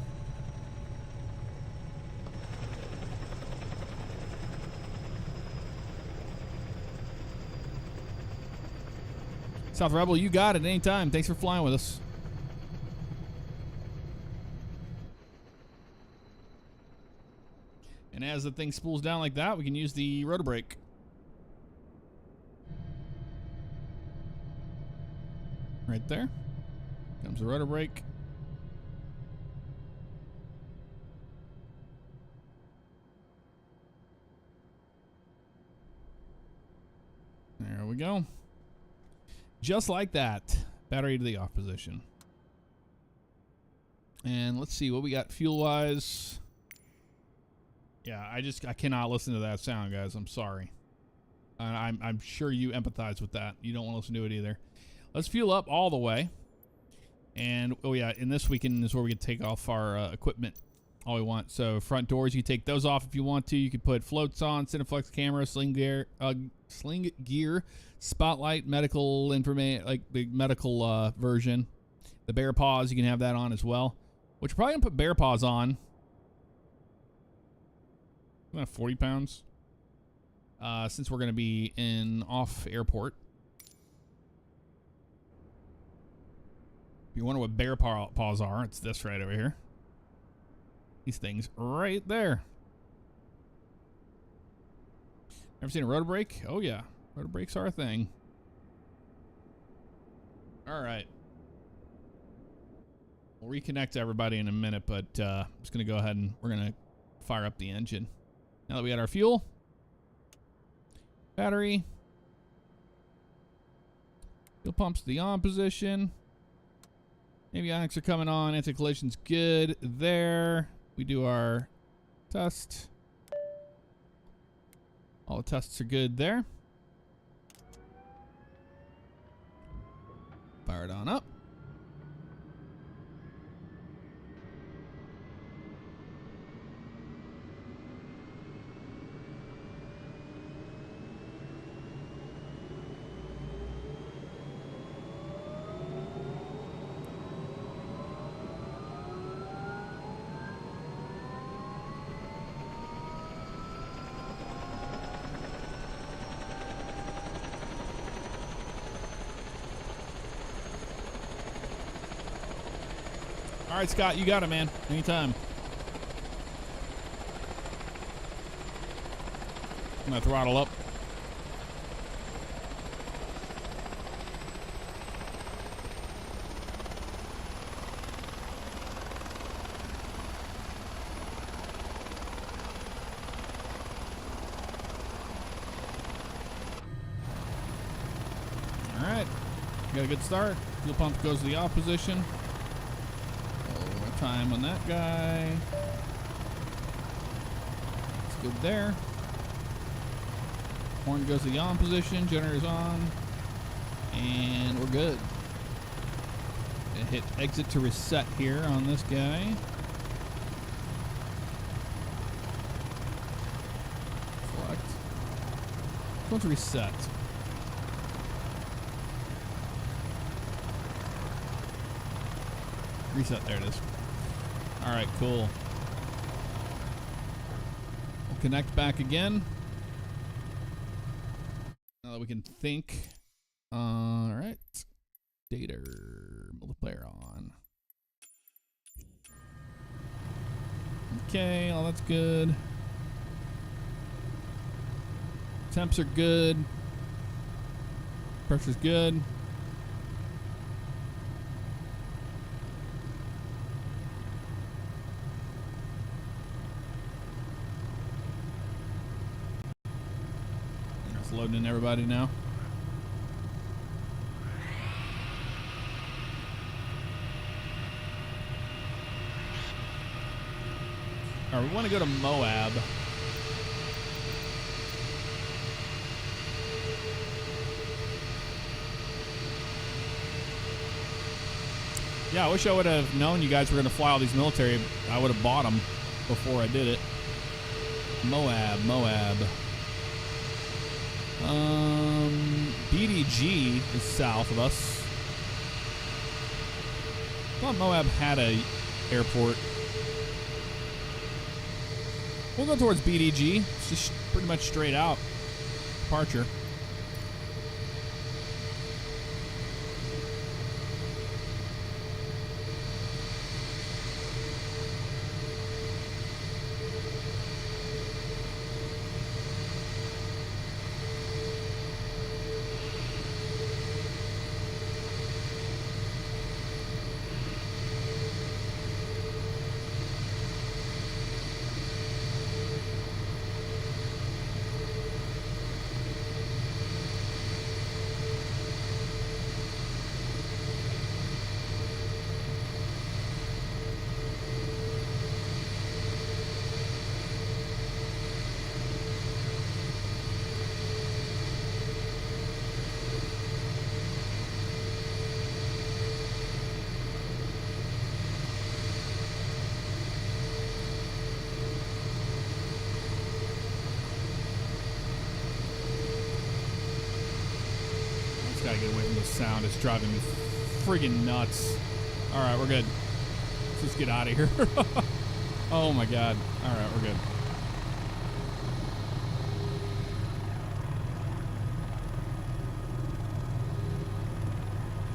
South Rebel, you got it anytime. Thanks for flying with us. And as the thing spools down like that, we can use the rotor brake. Right there. Comes the rotor brake. There we go. Just like that. Battery to the off position. And let's see what we got fuel-wise. Yeah, I cannot listen to that sound, guys. I'm sorry. I'm sure you empathize with that. You don't want to listen to it either. Let's fuel up all the way. And, oh yeah, in this weekend is where we can take off our equipment all we want. So front doors, you take those off if you want to. You can put floats on, Cineflex camera, sling gear, spotlight, medical information, like the medical version. The bear paws, you can have that on as well. Which we're probably going to put bear paws on. About 40 pounds. Since we're going to be in off airport. If you wonder what bear paws are, it's this right over here. These things right there. Ever seen a rotor brake? Oh yeah, rotor brakes are a thing. All right. We'll reconnect to everybody in a minute, but I'm just going to go ahead and we're going to fire up the engine. Now that we got our fuel, battery, fuel pumps to the on position. Avionics are coming on. Anti-collision's good there. We do our test. All the tests are good there. Fire it on up. All right, Scott, you got it, man. Anytime. I'm gonna throttle up. All right, got a good start. Fuel pump goes to the off position. Time on that guy. It's good there. Horn goes to the on position. Generator's on. And we're good. Gonna hit exit to reset here on this guy. Select. Go to reset. Reset, there it is. All right, cool. We'll connect back again. Now that we can think. All right. Data multiplayer on. Okay, all that's good. Temps are good. Pressure's good. Loading in everybody now. All right, we want to go to Moab. Yeah, I wish I would have known you guys were going to fly all these military. I would have bought them before I did it. Moab. BDG is south of us. I thought Moab had a airport. We'll go towards BDG. It's just pretty much straight out departure. Gotta get away from the sound. It's driving me friggin' nuts. All right, we're good. Let's just get out of here. Oh my God. All right, we're good.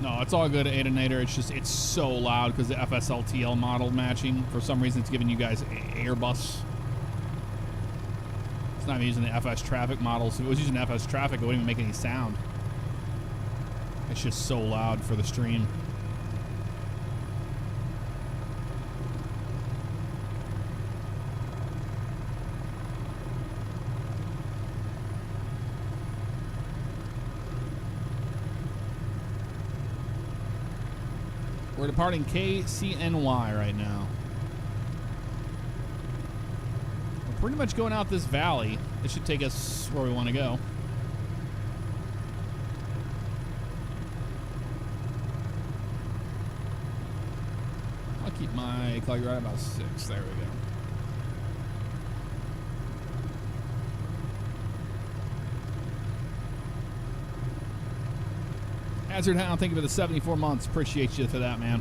No, it's all good, Adinator. It's just, it's so loud because the FSLTL model matching. For some reason, it's giving you guys Airbus. It's not even using the FS traffic model. So if it was using FS traffic, it wouldn't even make any sound. It's just so loud for the stream. We're departing KCNY right now. We're pretty much going out this valley. It should take us where we want to go. Keep my clock right about 6. There we go. Hazard Hound, thank you for the 74 months. Appreciate you for that, man.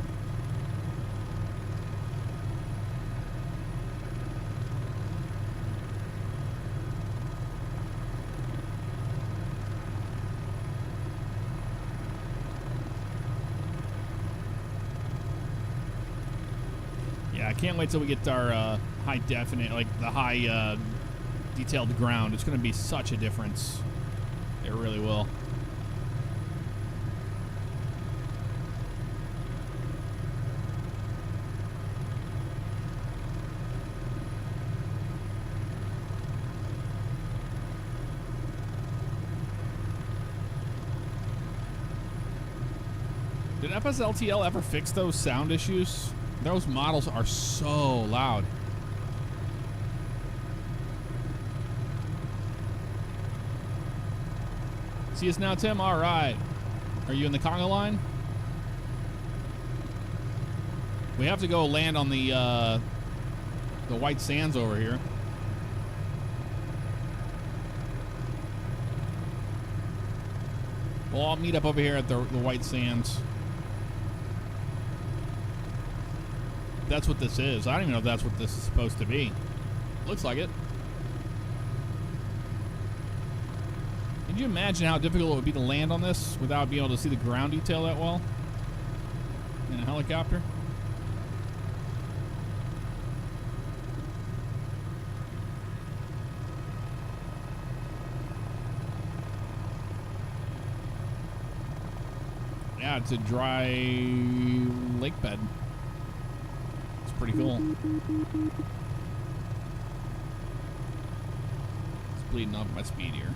can't wait till we get our high definite, like the high detailed ground. It's going to be such a difference. It really will. Did FSLTL ever fix those sound issues? Those models are so loud. See us now, Tim? All right. Are you in the conga line? We have to go land on the white sands over here. Well, I'll meet up over here at the white sands. That's what this is. I don't even know if that's what this is supposed to be. Looks like it. Can you imagine how difficult it would be to land on this without being able to see the ground detail that well? In a helicopter? Yeah, it's a dry lake bed. It's pretty cool. It's bleeding off my speed here.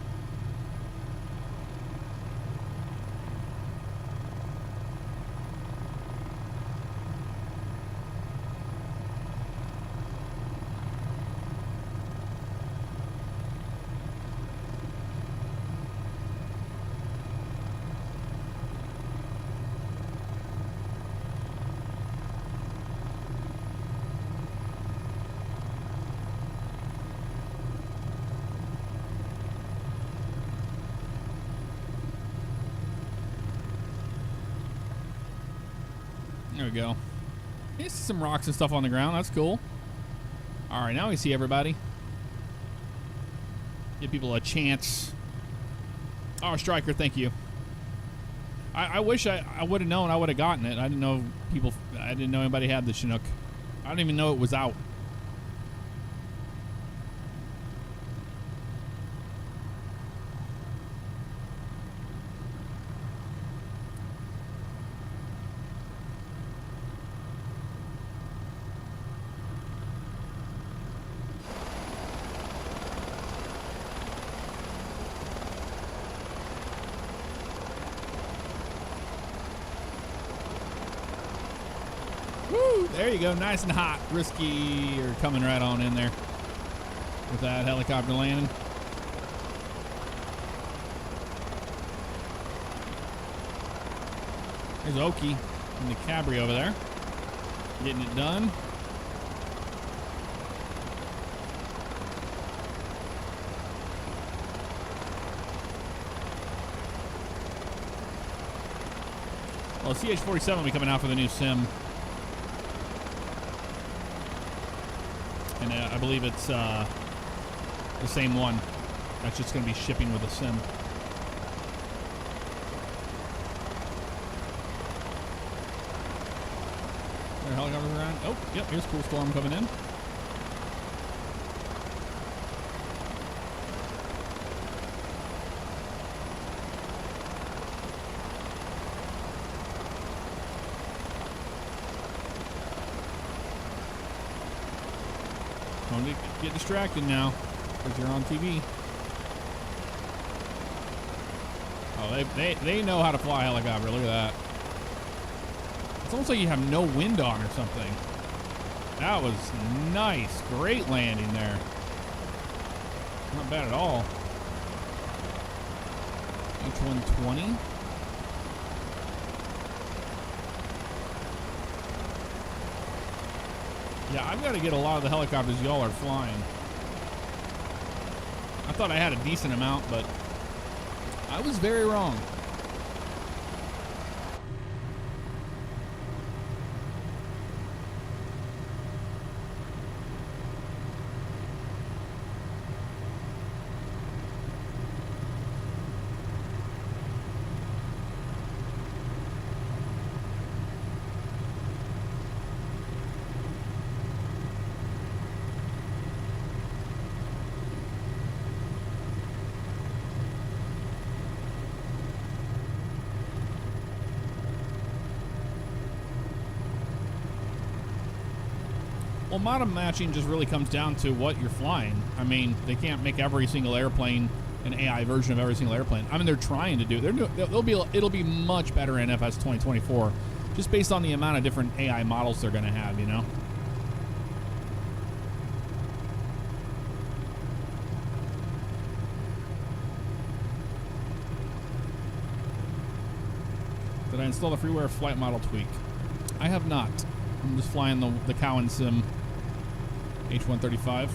There we go. You see some rocks and stuff on the ground. That's cool. All right, now we see everybody. Give people a chance. Oh, Striker, thank you. I wish I would have known. I would have gotten it. I didn't know people. I didn't know anybody had the Chinook. I didn't even know it was out. Woo! There you go. Nice and hot. Risky. You're coming right on in there with that helicopter landing. There's Oki in the Cabri over there. Getting it done. Well, CH-47 will be coming out for the new sim. And I believe it's the same one. That's just going to be shipping with a sim. There are helicopters around. Oh, yep, here's Cool Storm coming in. Don't get distracted now, because you're on TV. Oh, they know how to fly a helicopter. Look at that. It's almost like you have no wind on or something. That was nice. Great landing there. Not bad at all. H-120. Yeah, I've got to get a lot of the helicopters y'all are flying. I thought I had a decent amount, but I was very wrong. Well, model matching just really comes down to what you're flying. I mean, they can't make every single airplane an AI version of every single airplane. I mean, they're trying to do it. It'll be much better in FS 2024, just based on the amount of different AI models they're going to have, you know? Did I install the freeware flight model tweak? I have not. I'm just flying the Cowan Sim H135.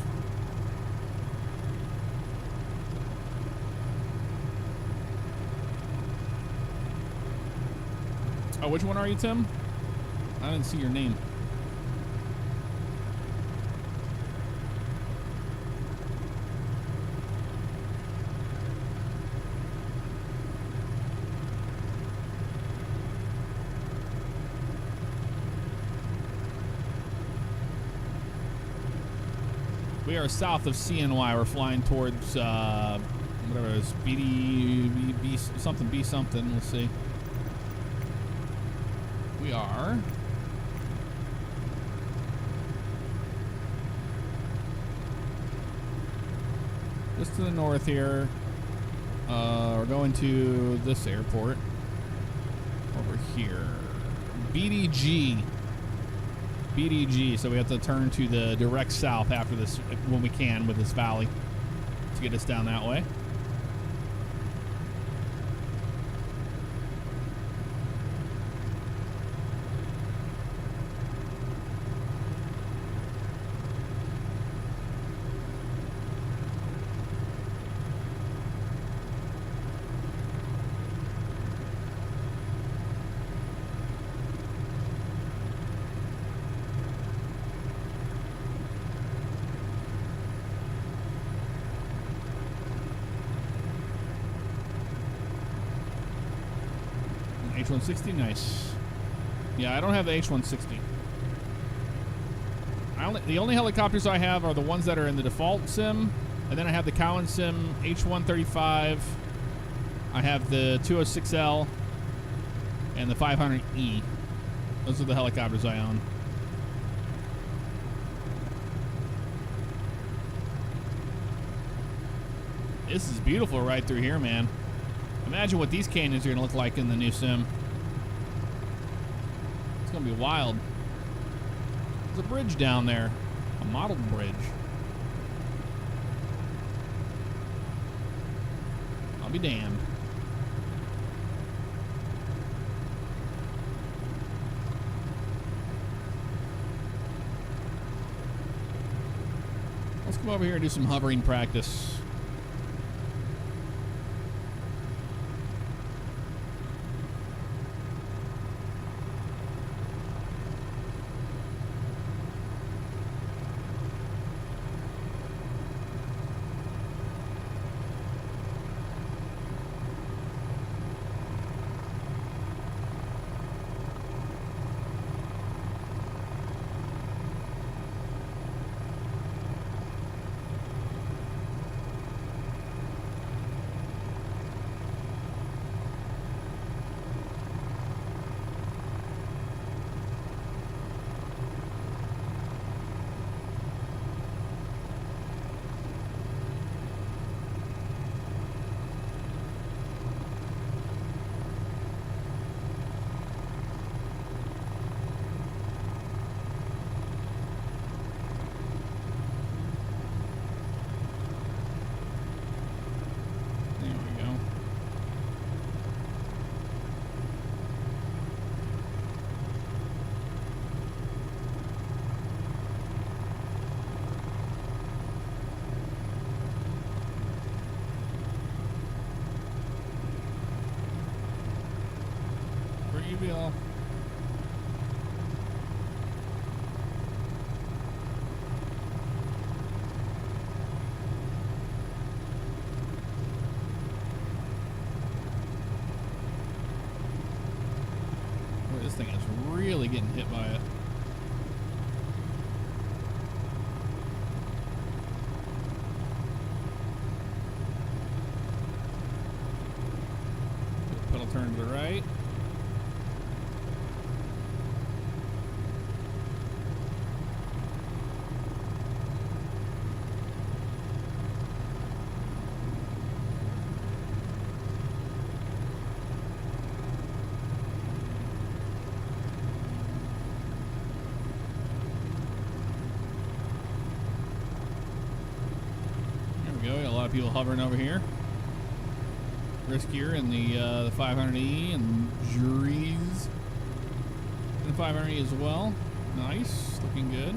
Oh, which one are you, Tim? I didn't see your name. We are south of CNY. We're flying towards whatever it is, B something, B something. Let's see. We are just to the north here. We're going to this airport over here. BDG. So we have to turn to the direct south after this when we can with this valley to get us down that way. H160, nice. Yeah, I don't have the H160. The only helicopters I have are the ones that are in the default sim, and then I have the Cowan Sim H135. I have the 206L and the 500E. Those are the helicopters I own. This is beautiful right through here, man. Imagine what these canyons are going to look like in the new sim. It's going to be wild. There's a bridge down there. A modeled bridge. I'll be damned. Let's come over here and do some hovering practice. All. Boy, this thing is really getting hit by it. Pedal turn to the right. we go. Got a lot of people hovering over here. Riskier in the 500E and Juries in the 500E as well. Nice, looking good.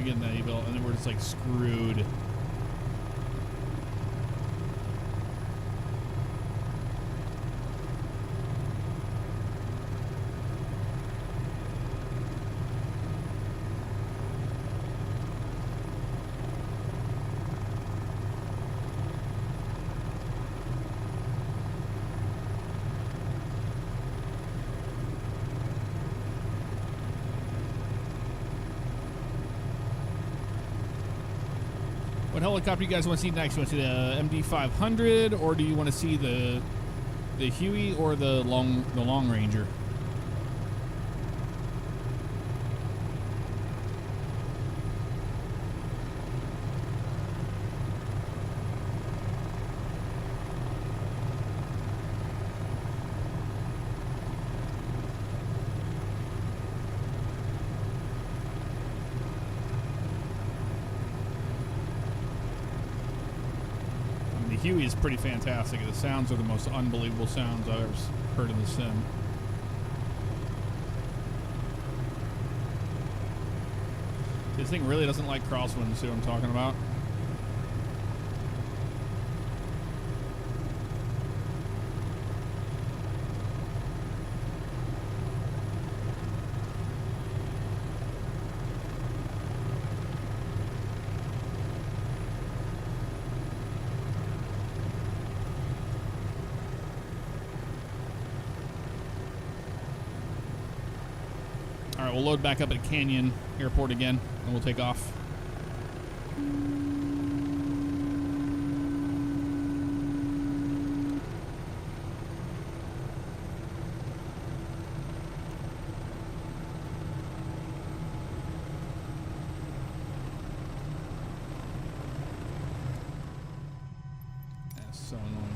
Getting that E-belt, and then we're just like screwed. What helicopter you guys want to see next? You want to see the MD-500, or do you want to see the Huey or the Long Ranger? Huey is pretty fantastic. The sounds are the most unbelievable sounds I've ever heard in the sim. This thing really doesn't like crosswinds, see what I'm talking about? Alright, we'll load back up at Canyon Airport again, and we'll take off. That's so annoying.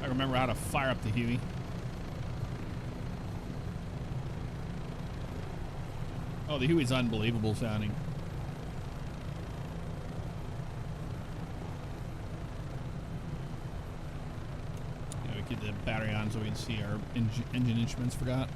I remember how to fire up the Huey. Oh, the Huey's unbelievable sounding. Yeah, we get the battery on so we can see our engine instruments. Forgot.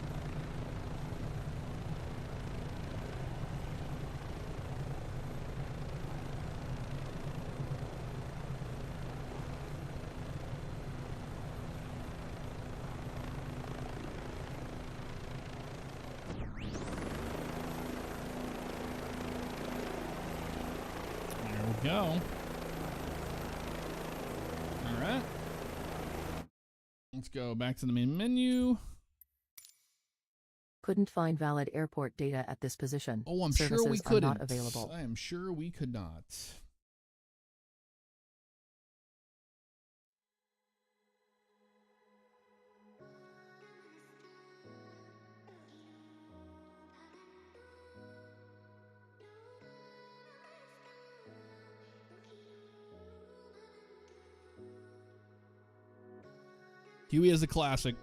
Go. All right. Let's go back to the main menu. Couldn't find valid airport data at this position. Oh, I'm Services sure we are couldn't. not available. I am sure we could not. Huey is a classic.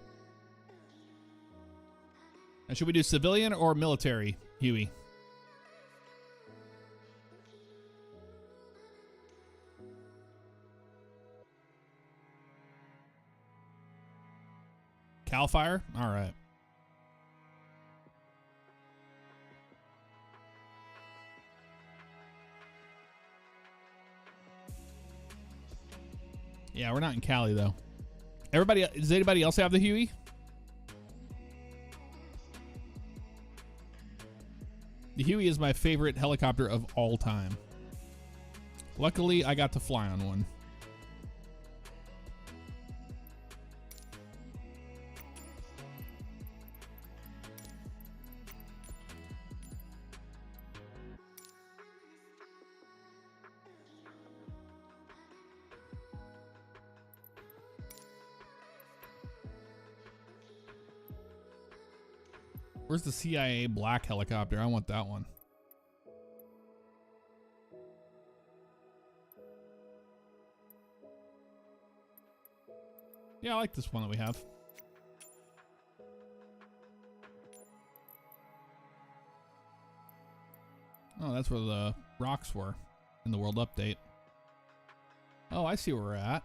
And should we do civilian or military Huey? Cal Fire? All right. Yeah, we're not in Cali, though. Everybody, does anybody else have the Huey? The Huey is my favorite helicopter of all time. Luckily, I got to fly on one. Where's the CIA black helicopter? I want that one. Yeah, I like this one that we have. Oh, that's where the rocks were in the world update. Oh, I see where we're at.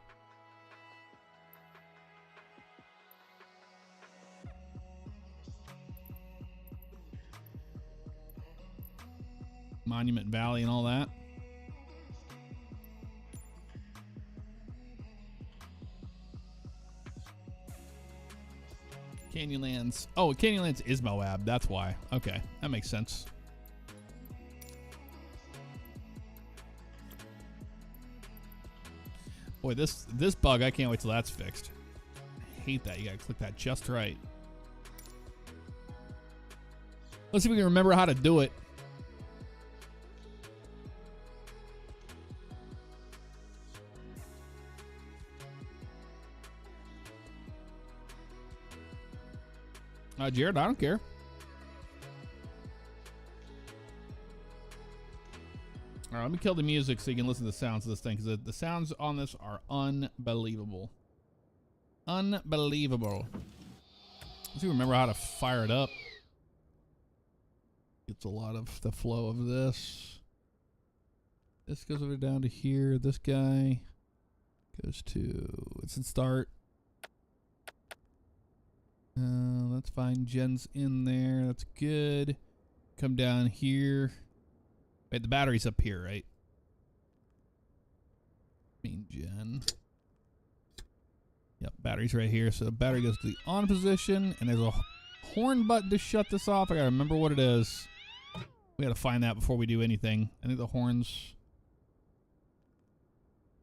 Monument Valley and all that. Canyonlands. Oh, Canyonlands is Moab. That's why. Okay, that makes sense. Boy, this bug, I can't wait till that's fixed. I hate that. You gotta click that just right. Let's see if we can remember how to do it. Jared, I don't care. All right, let me kill the music so you can listen to the sounds of this thing, because the sounds on this are unbelievable. Unbelievable. Let's see, remember how to fire it up. Gets a lot of the flow of this. This goes over down to here. This guy goes to, it's in start. That's fine. Gen's in there. That's good. Come down here. Wait, the battery's up here, right? Main gen. Yep, battery's right here. So the battery goes to the on position, and there's a horn button to shut this off. I gotta remember what it is. We gotta find that before we do anything. I think the horns.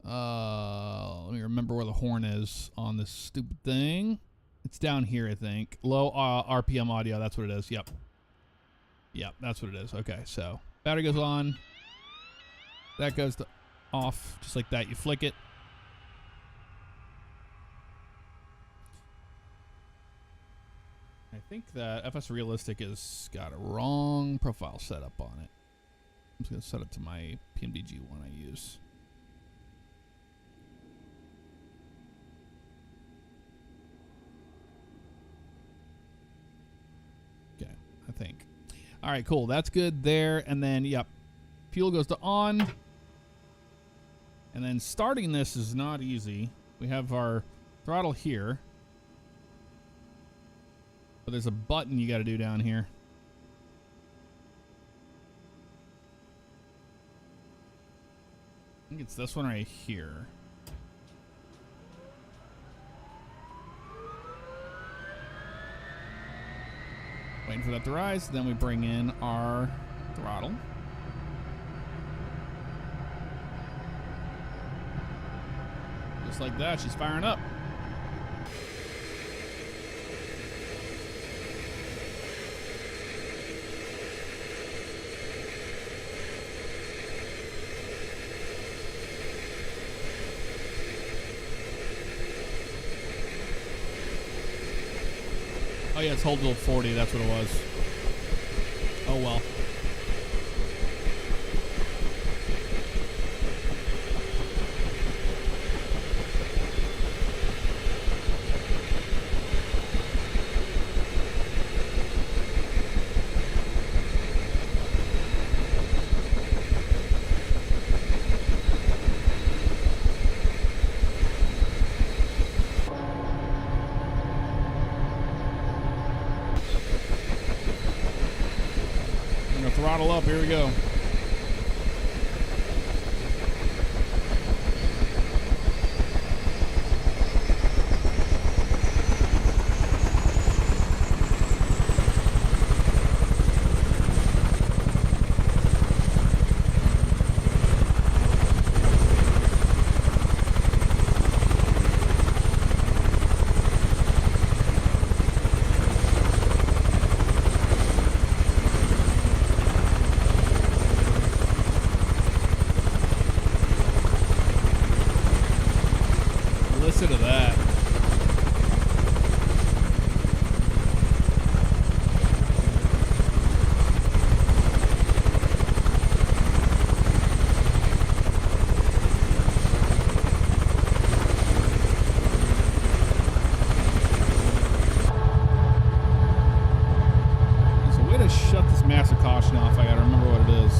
Let me remember where the horn is on this stupid thing. It's down here, I think. Low RPM audio, that's what it is. Yep. Yep, that's what it is. Okay, so battery goes on. That goes to off, just like that. You flick it. I think that FS Realistic has got a wrong profile setup on it. I'm just going to set it to my PMDG one I use. I think. All right, cool. That's good there. And then, yep, fuel goes to on. And then starting this is not easy. We have our throttle here. But there's a button you got to do down here. I think it's this one right here. Waiting for that to rise, then we bring in our throttle. Just like that, she's firing up. Oh yeah, it's hold till 40, that's what it was. Oh well. Throttle up. Here we go. Listen to that. There's a way to shut this master caution off. I gotta remember what it is.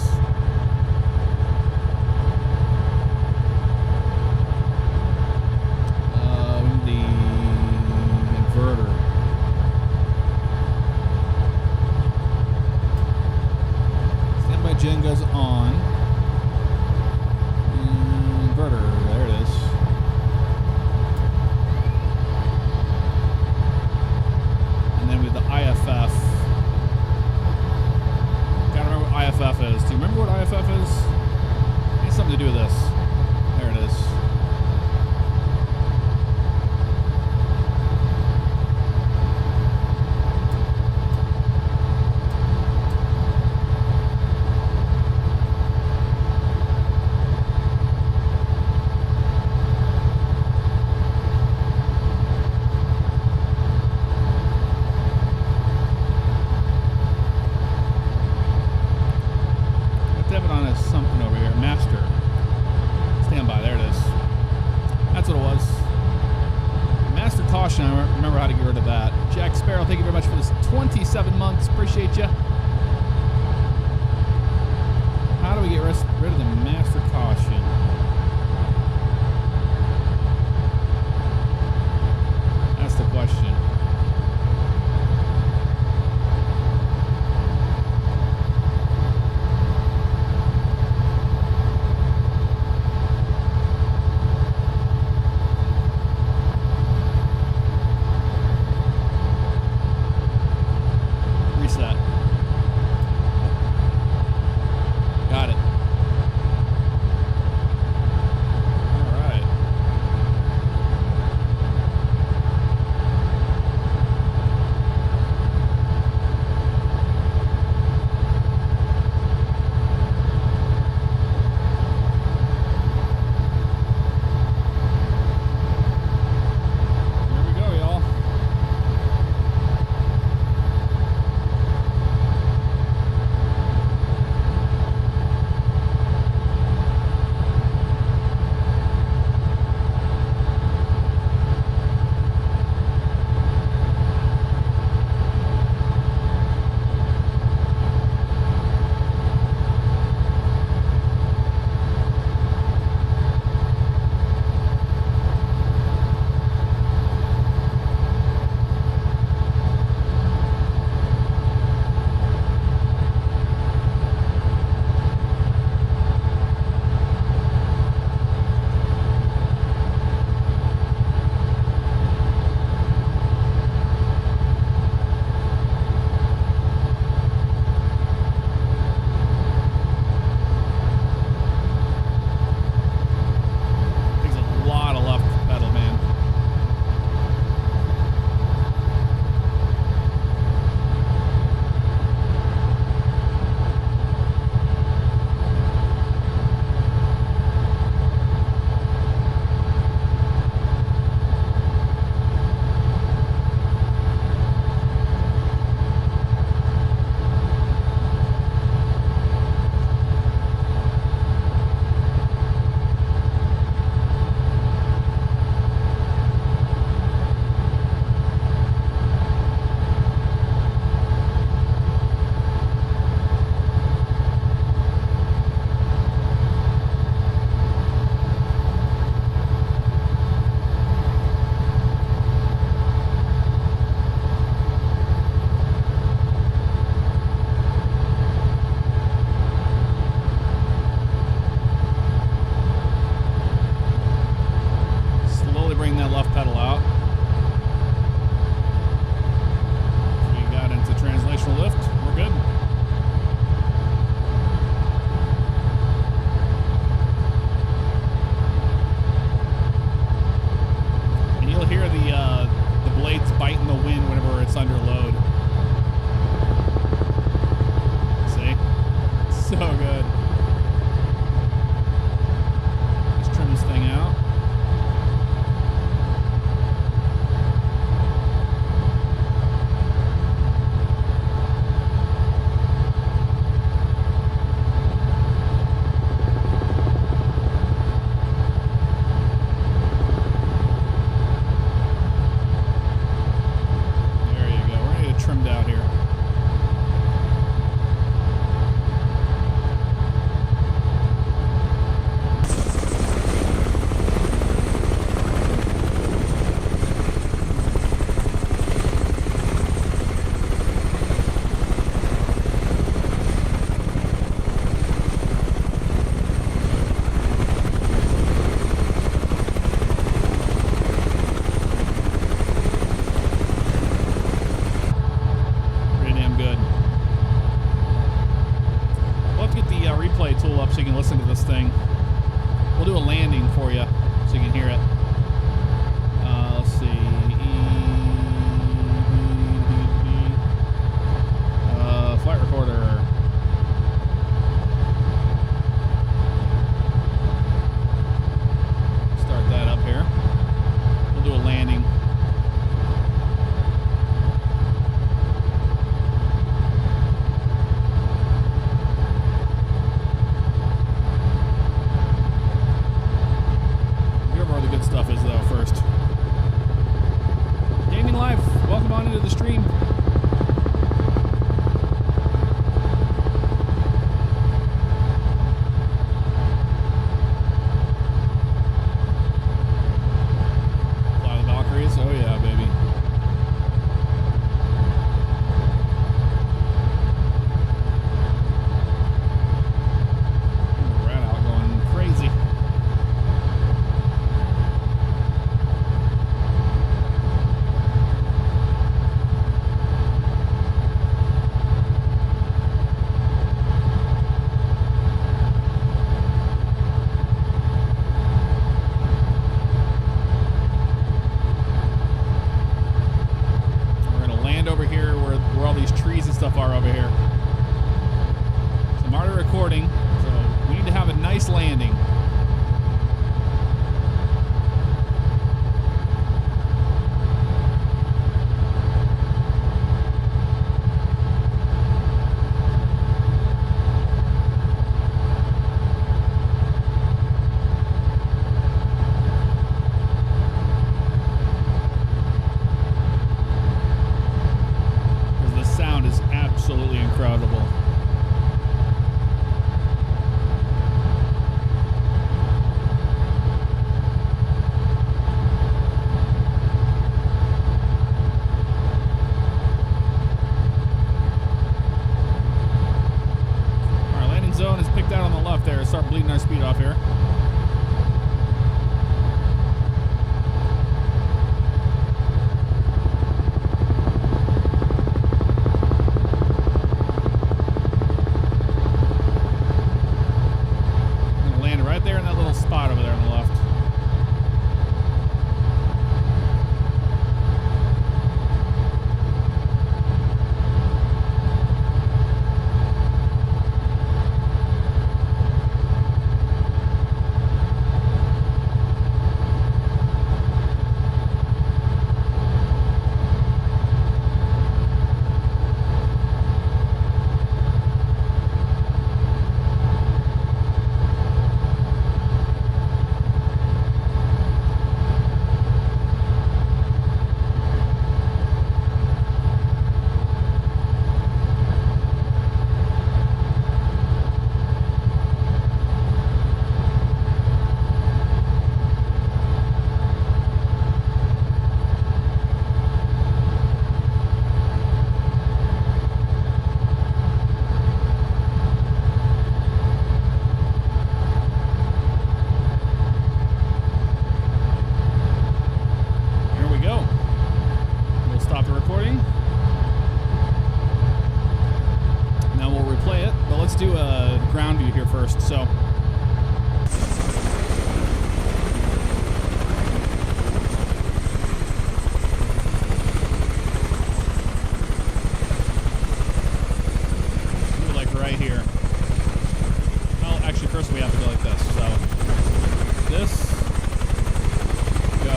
Gen goes on. Inverter, there it is. And then with the IFF. Gotta remember what IFF is. Do you remember what IFF is? It has something to do with this. There it is. Something over here. Master. Stand by. There it is. That's what it was. Master caution. I remember how to get rid of that. Jack Sparrow, thank you very much for this 27 months. Appreciate you. How do we get rid of the master caution? That's the question. Reset. of this thing. We'll do a landing for you so you can hear it. Let's see. Flight recorder. Start that up here. We'll do a landing. Where the good stuff is though first. Gaming Live, welcome on into the stream. Fly the Valkyries, oh yeah, baby. Rat out going crazy. Are over here. So I'm already recording, so we need to have a nice landing. Absolutely incredible. Our landing zone is picked out on the left there. Start bleeding our speed off here. Spot over there on the left. Let's do a ground view here first. So like right here. Well, actually, first we have to go like this. So this, go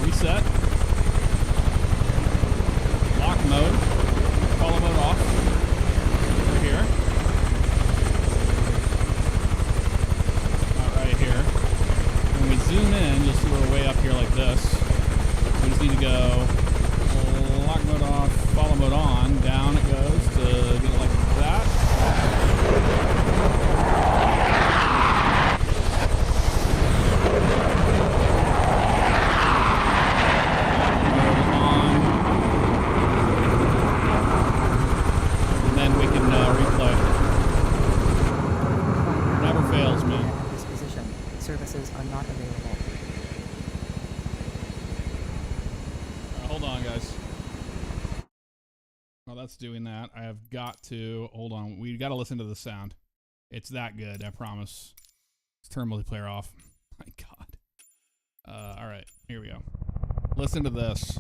reset, lock mode, follow mode off. Over here. Here. When we zoom in, you'll see we're way up here like this. We just need to go lock mode off, follow mode on, down it goes to get it like that. Lock mode on. And then we can replay. Never fails me. Services are not available. Hold on, guys. While that's doing that, I have got to hold on. We got to listen to the sound. It's that good, I promise. turn multiplayer off. My God. All right, here we go. Listen to this.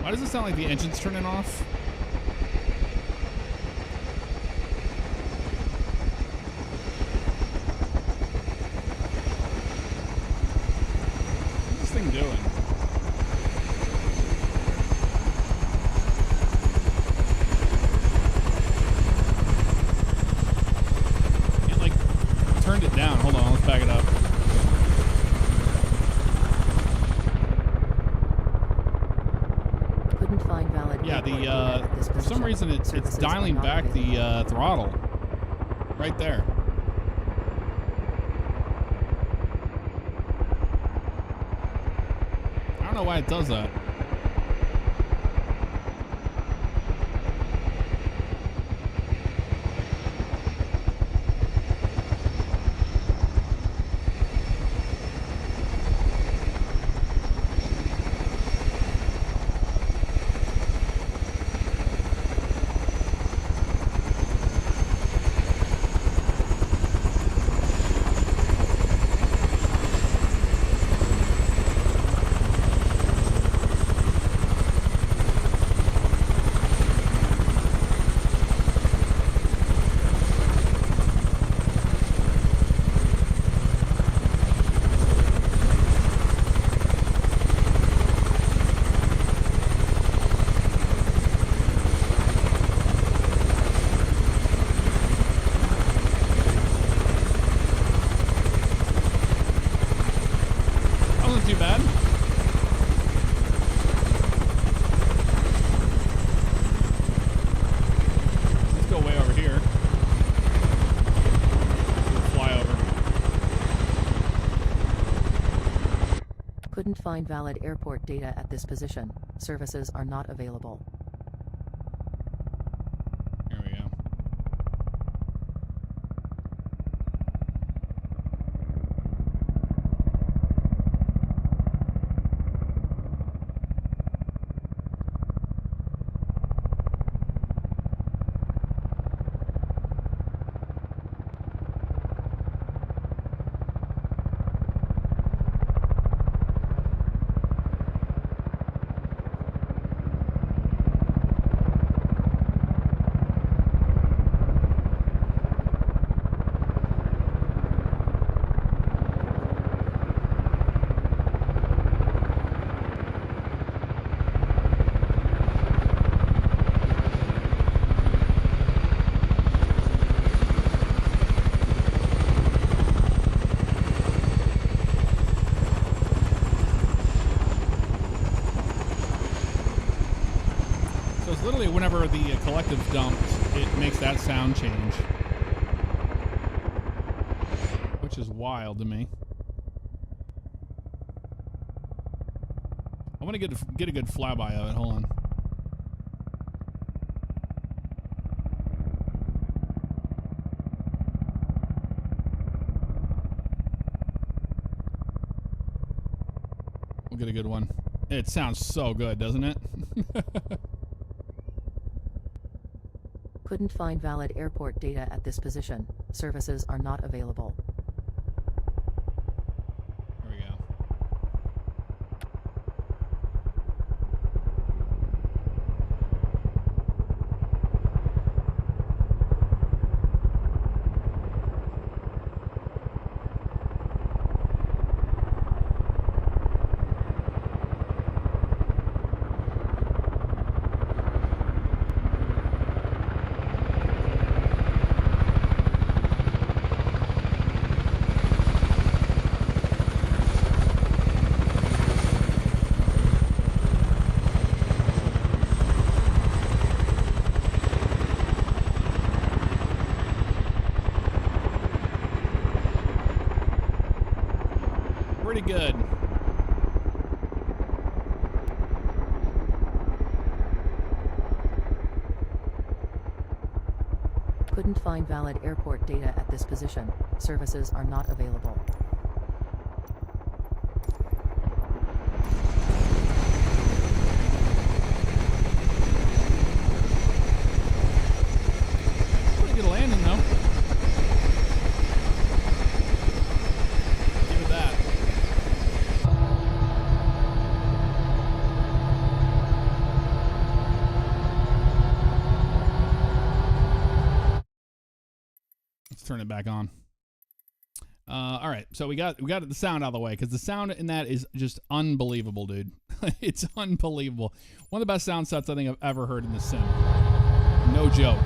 Why does it sound like the engine's turning off? What's this thing doing? It like turned it down. Hold on, let's back it up. Yeah, for some reason it's dialing back the throttle right there. I don't know why it does that. Couldn't find valid airport data at this position. Services are not available. Here we go. Literally, whenever the collective's dumped, it makes that sound change, which is wild to me. I want to get a good flyby of it. Hold on. We'll get a good one. It sounds so good, doesn't it? Couldn't find valid airport data at this position. Services are not available. There we go. pretty good. Couldn't find valid airport data at this position. Services are not available. Pretty good landing, though. Give it that. Let's turn it back on. All right, so we got the sound out of the way because the sound in that is just unbelievable, dude. It's unbelievable. One of the best sound sets I think I've ever heard in the sim. No joke.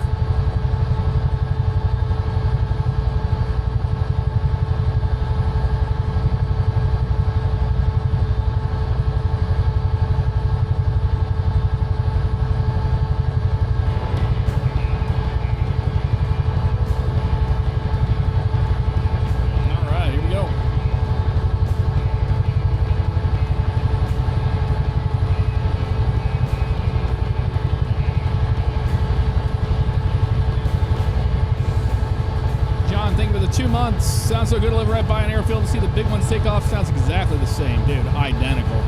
Sounds so good to live right by an airfield to see the big ones take off. Sounds exactly the same, dude. Identical.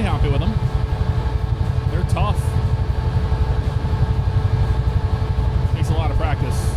pretty happy with them. They're tough. Takes a lot of practice.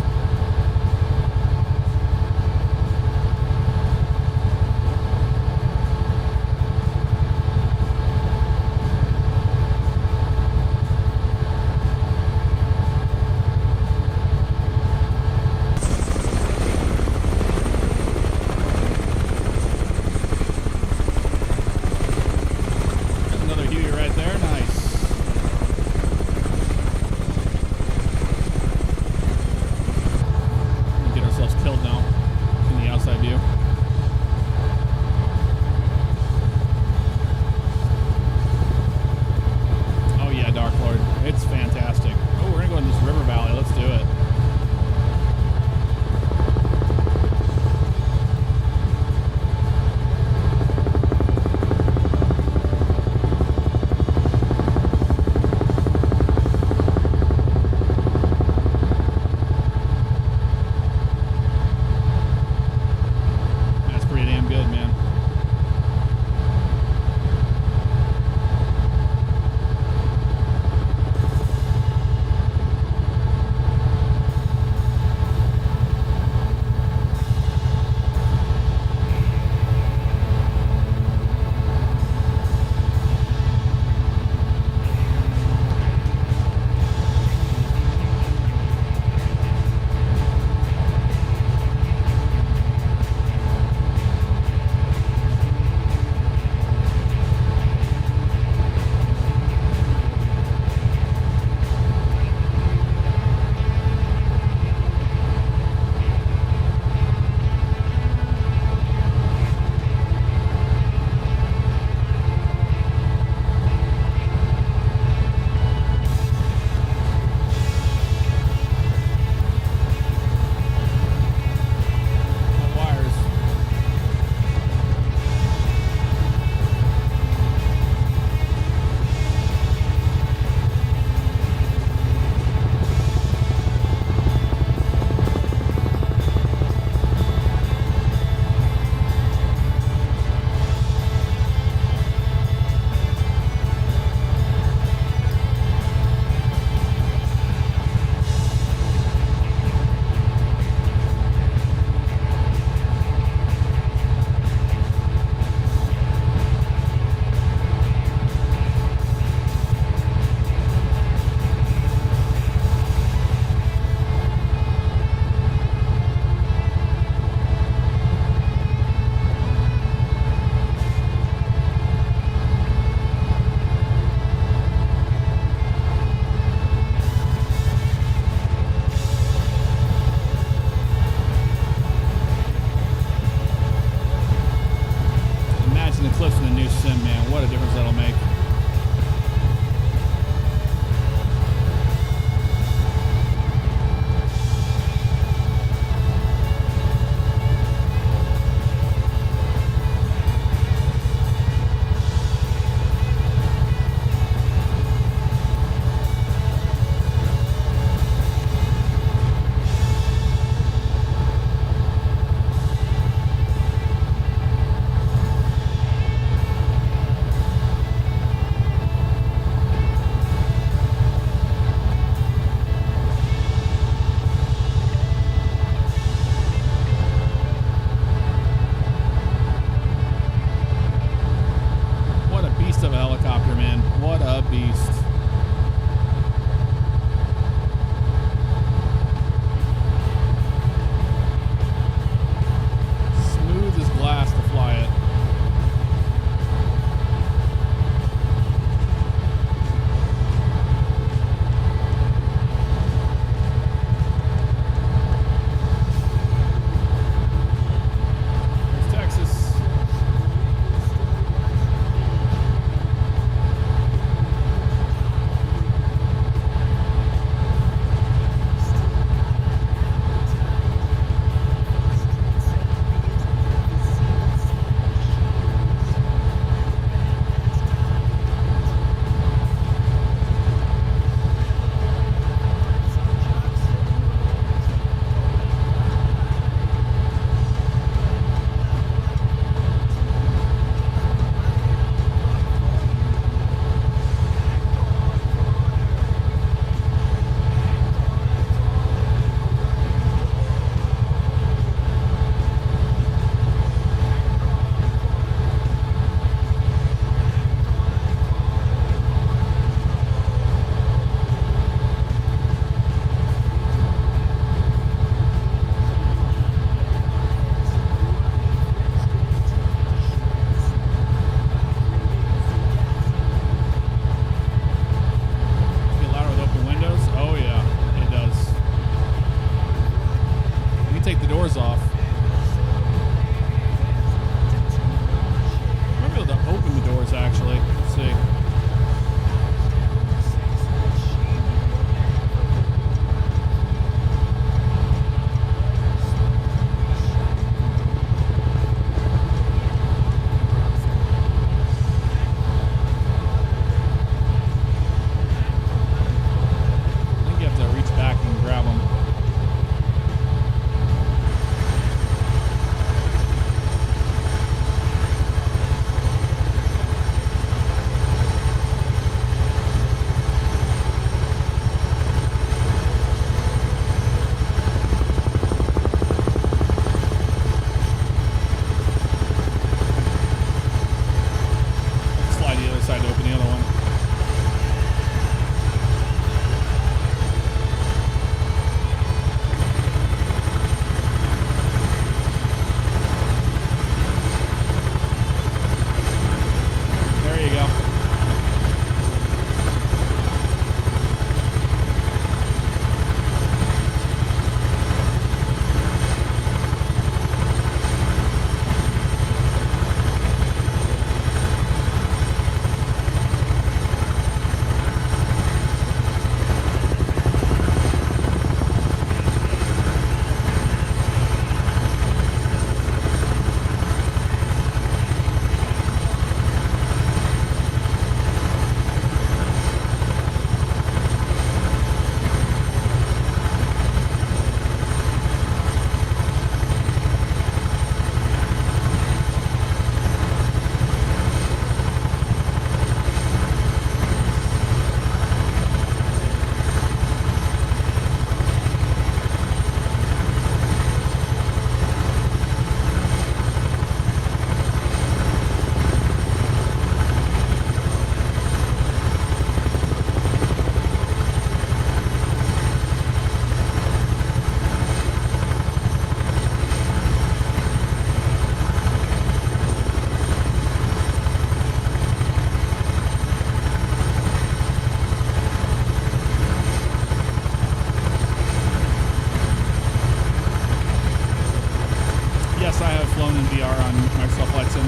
VR on Microsoft Flight Sim.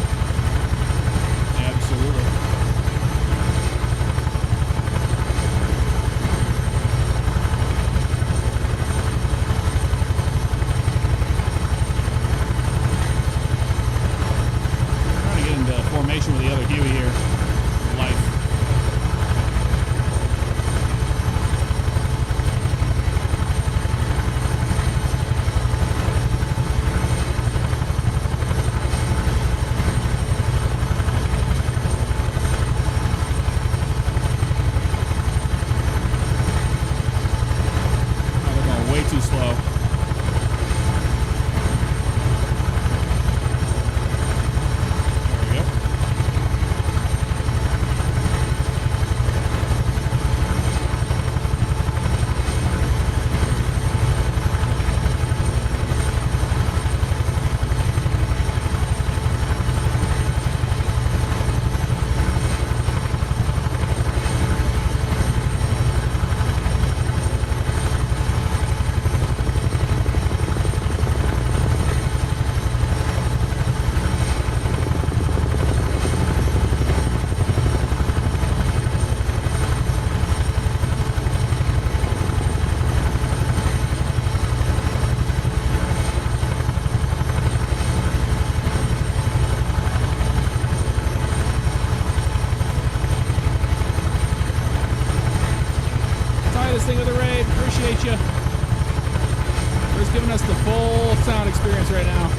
Absolutely. Trying to get into formation with the other Huey here. Life. Too slow. There we go. Thing with the raid. Appreciate you. Just giving us the full sound experience right now.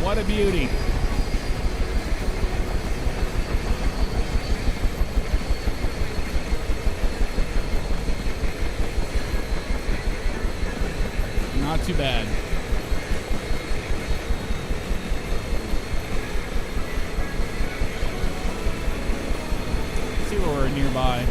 What a beauty. Not too bad. Let's see where we're nearby.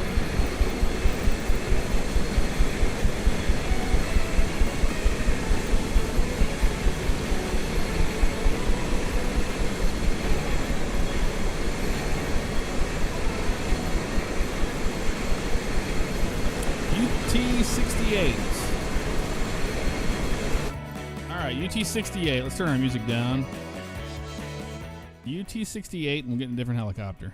UT68. Alright, UT68. Let's turn our music down. UT68, and we'll get in a different helicopter.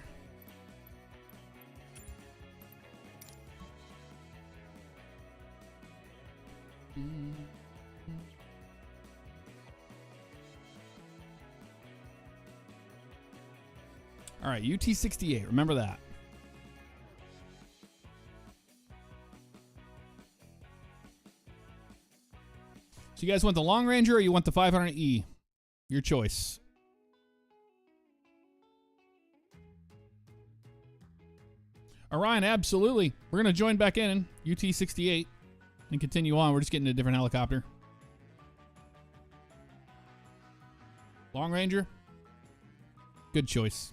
Alright, UT68. Remember that. So you guys want the Long Ranger or you want the 500E? Your choice. Orion, absolutely. We're going to join back in UT-68 and continue on. We're just getting a different helicopter. Long Ranger. Good choice.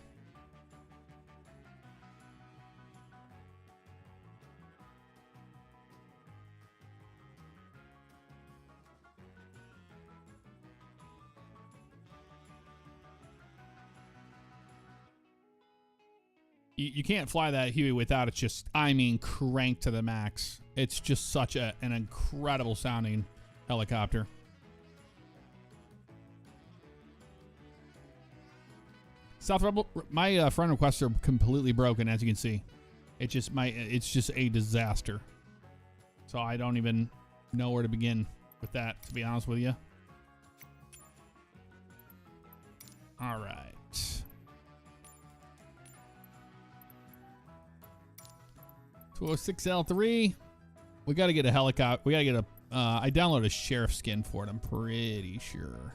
You can't fly that Huey without it just, I mean, cranked to the max. It's just such an incredible sounding helicopter. South Rebel, my friend requests are completely broken, as you can see. It's just a disaster. So I don't even know where to begin with that, to be honest with you. All right. 206L3. We got to get a helicopter. We got to get a... I downloaded a sheriff skin for it, I'm pretty sure.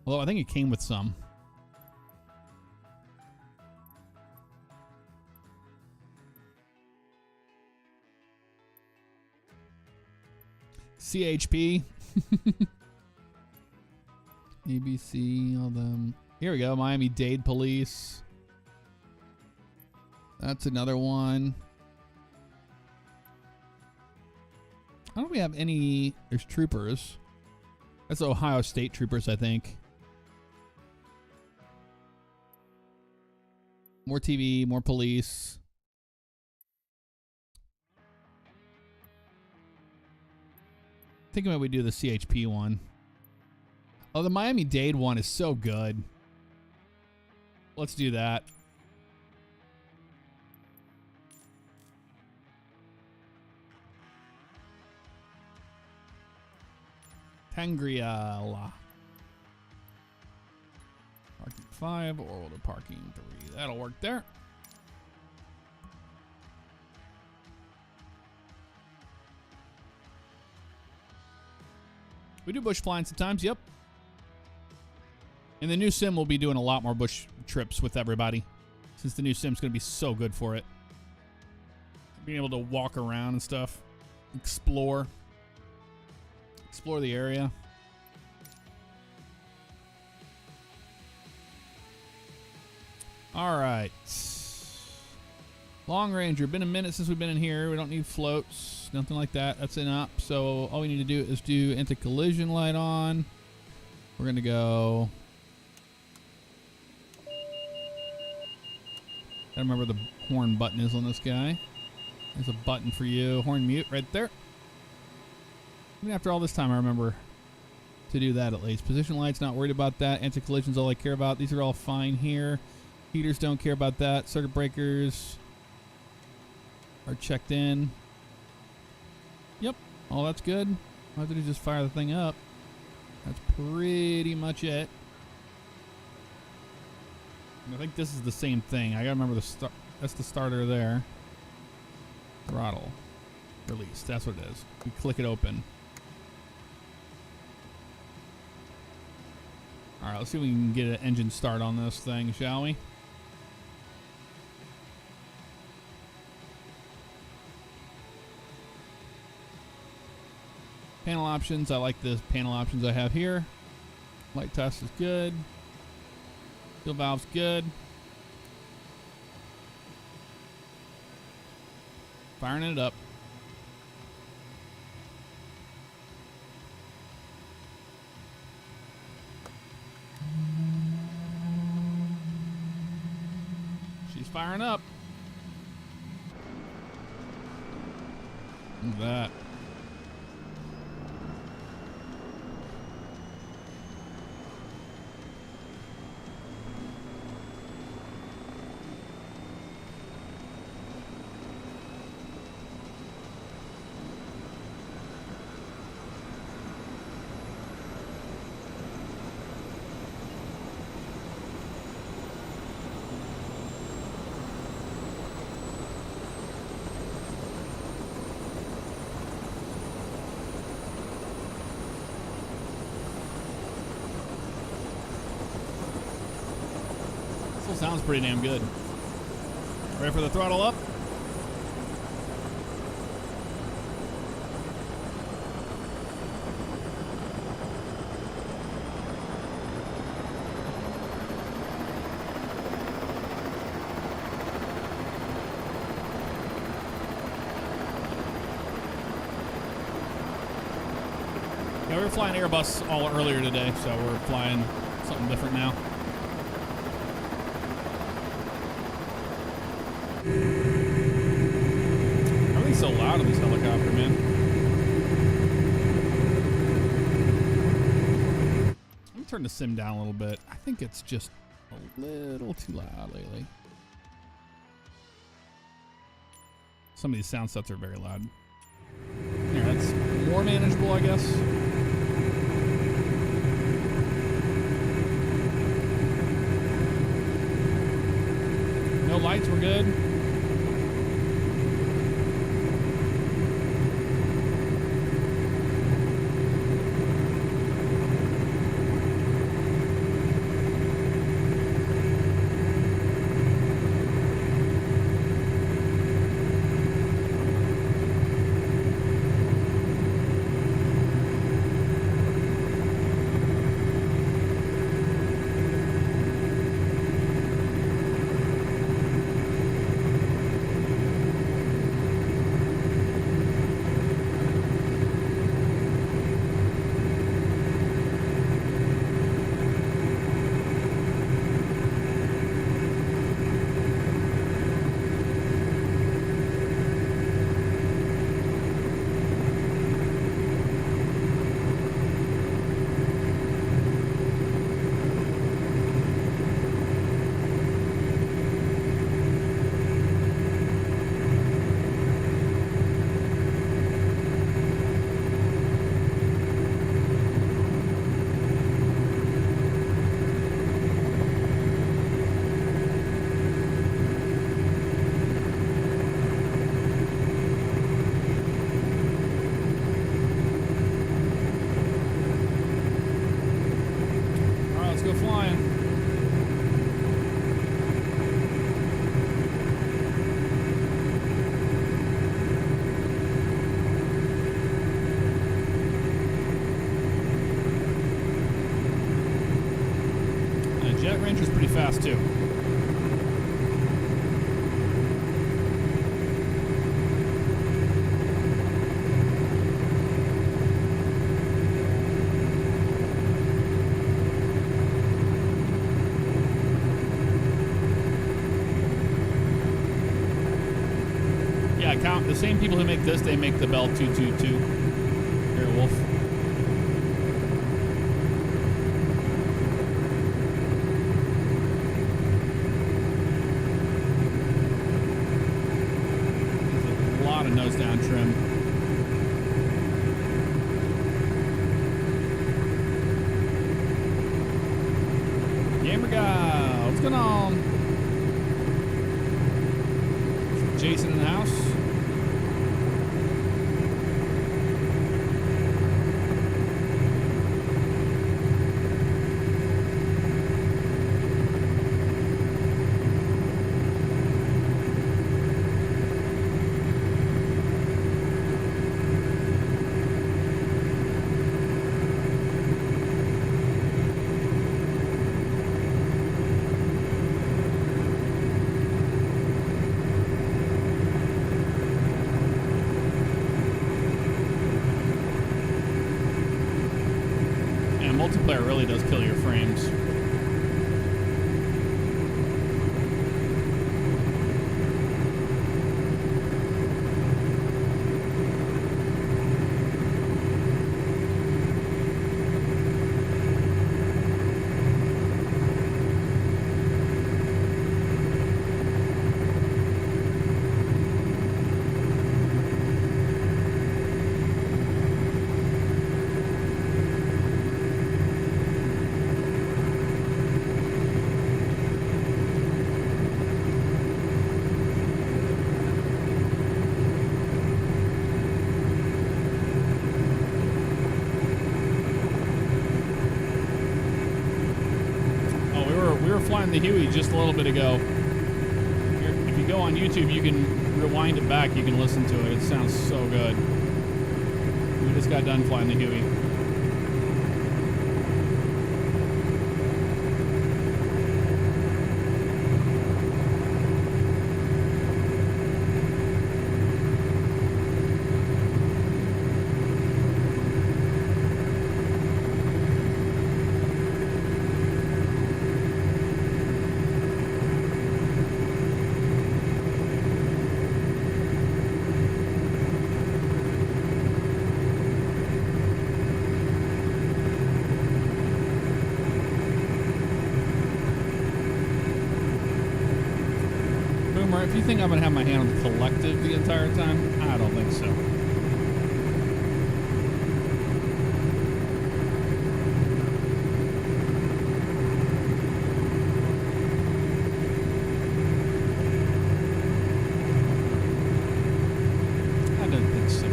Although I think it came with some. CHP. ABC, all them. Here we go. Miami-Dade Police. That's another one. I don't know if we have any... There's troopers. That's Ohio State troopers, I think. More TV, more police. Thinking about we do the CHP one. Oh, the Miami-Dade one is so good. Let's do that. Tangriala. Parking 5 or older parking 3. That'll work there. We do bush flying sometimes, yep. In the new sim, we'll be doing a lot more bush trips with everybody, since the new sim's going to be so good for it. Being able to walk around and stuff. Explore the area. All right. Long Ranger. Been a minute since we've been in here. We don't need floats. Nothing like that. That's enough. So all we need to do is do anti-collision light on. We're going to go... Gotta remember the horn button is on this guy. There's a button for you. Horn mute right there. Even after all this time, I remember to do that at least. Position lights, not worried about that. Anti-collision's all I care about. These are all fine here. Heaters, don't care about that. Circuit breakers are checked in. Yep, all that's good. All I have to do is just fire the thing up. That's pretty much it. And I think this is the same thing. I gotta remember the start. That's the starter there. Throttle. Release. That's what it is. We click it open. Alright, let's see if we can get an engine start on this thing, shall we? Panel options. I like the panel options I have here. Light test is good. Fuel valve's good. Firing it up. She's firing up. Look at that. Still sounds pretty damn good. Ready for the throttle up? Yeah, we were flying Airbus all earlier today, so we're flying something different now. Everything's so loud in this helicopter, man. Let me turn the sim down a little bit. I think it's just a little too loud lately. Some of these sound sets are very loud. Here, that's more manageable, I guess. No lights, we're good. Ranger's pretty fast too. Yeah, count the same people who make this, they make the Bell 222. Here, Wolf. Nose down trim. Gamer guy, what's going on? Jason in the house. Multiplayer really does kill your frames. the Huey just a little bit ago. If you go on YouTube, you can rewind it back. You can listen to it. It sounds so good. We just got done flying the Huey. If you think I'm going to have my hand on the collective the entire time, I don't think so. I don't think so.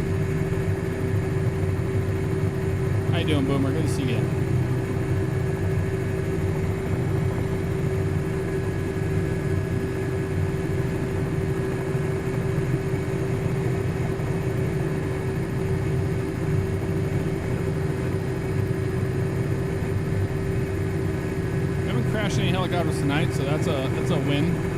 How you doing, Boomer? Good to see you. Any helicopters tonight, so that's a win.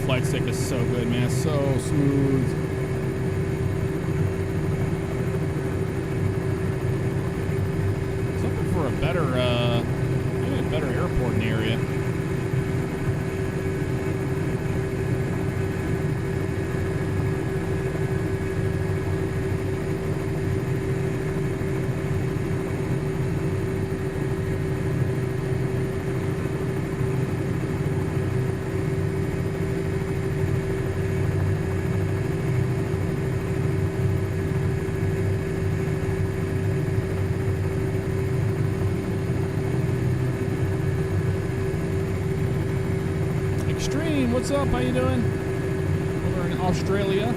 Flight stick is so good, man. So smooth. Something for a better, maybe a better airport in the area. What's up? How you doing? Over in Australia.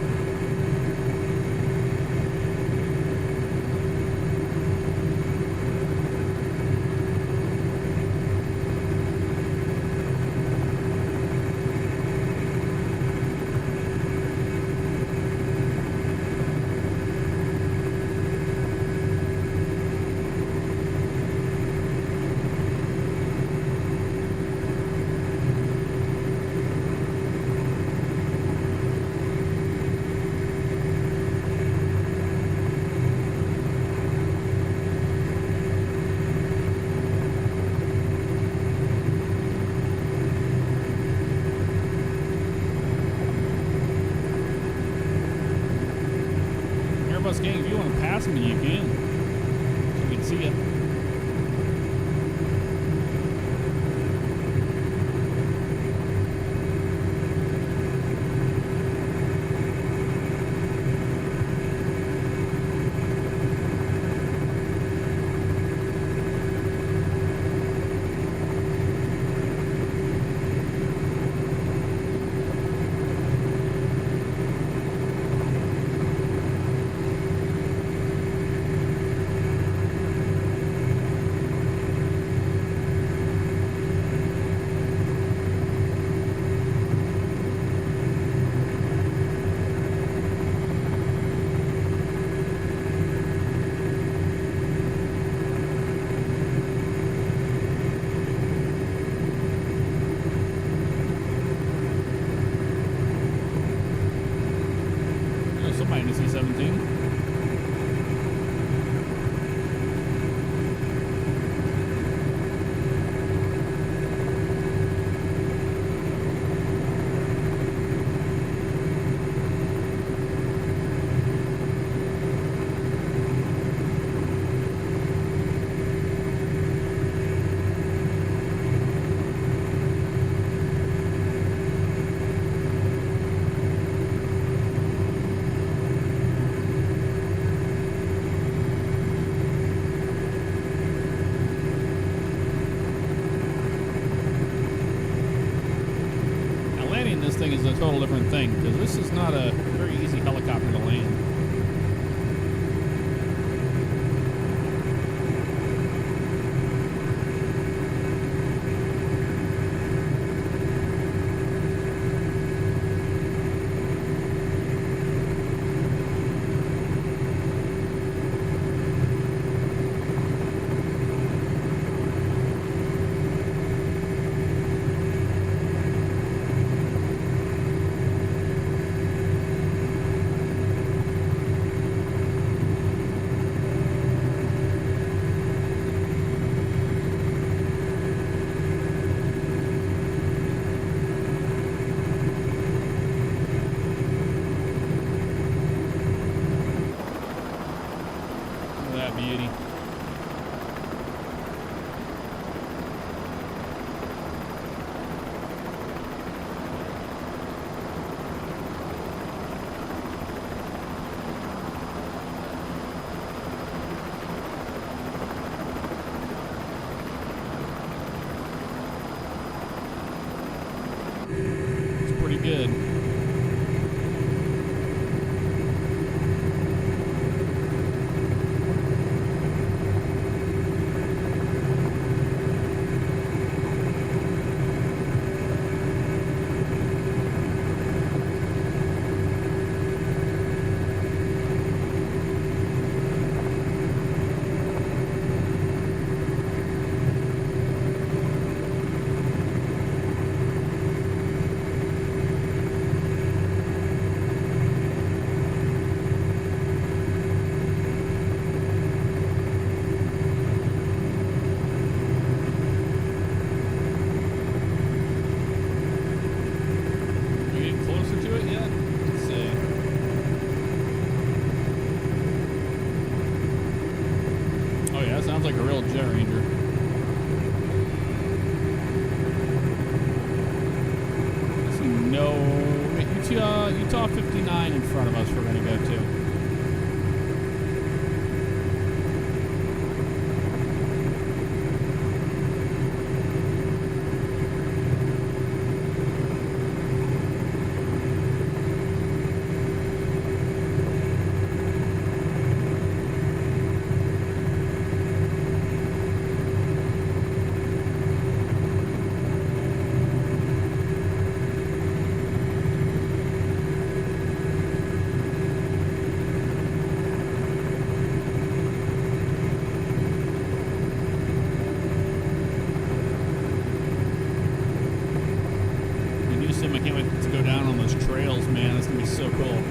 Gang, if you want to pass me, you can. So we can see you. this thing is a total different thing, because this is not a very easy helicopter to land. Beauty. It's pretty good. Sounds like a real Jet Ranger. No, Utah 59 in front of us we're going to go to. I can't wait to go down on those trails, man. It's going to be so cool.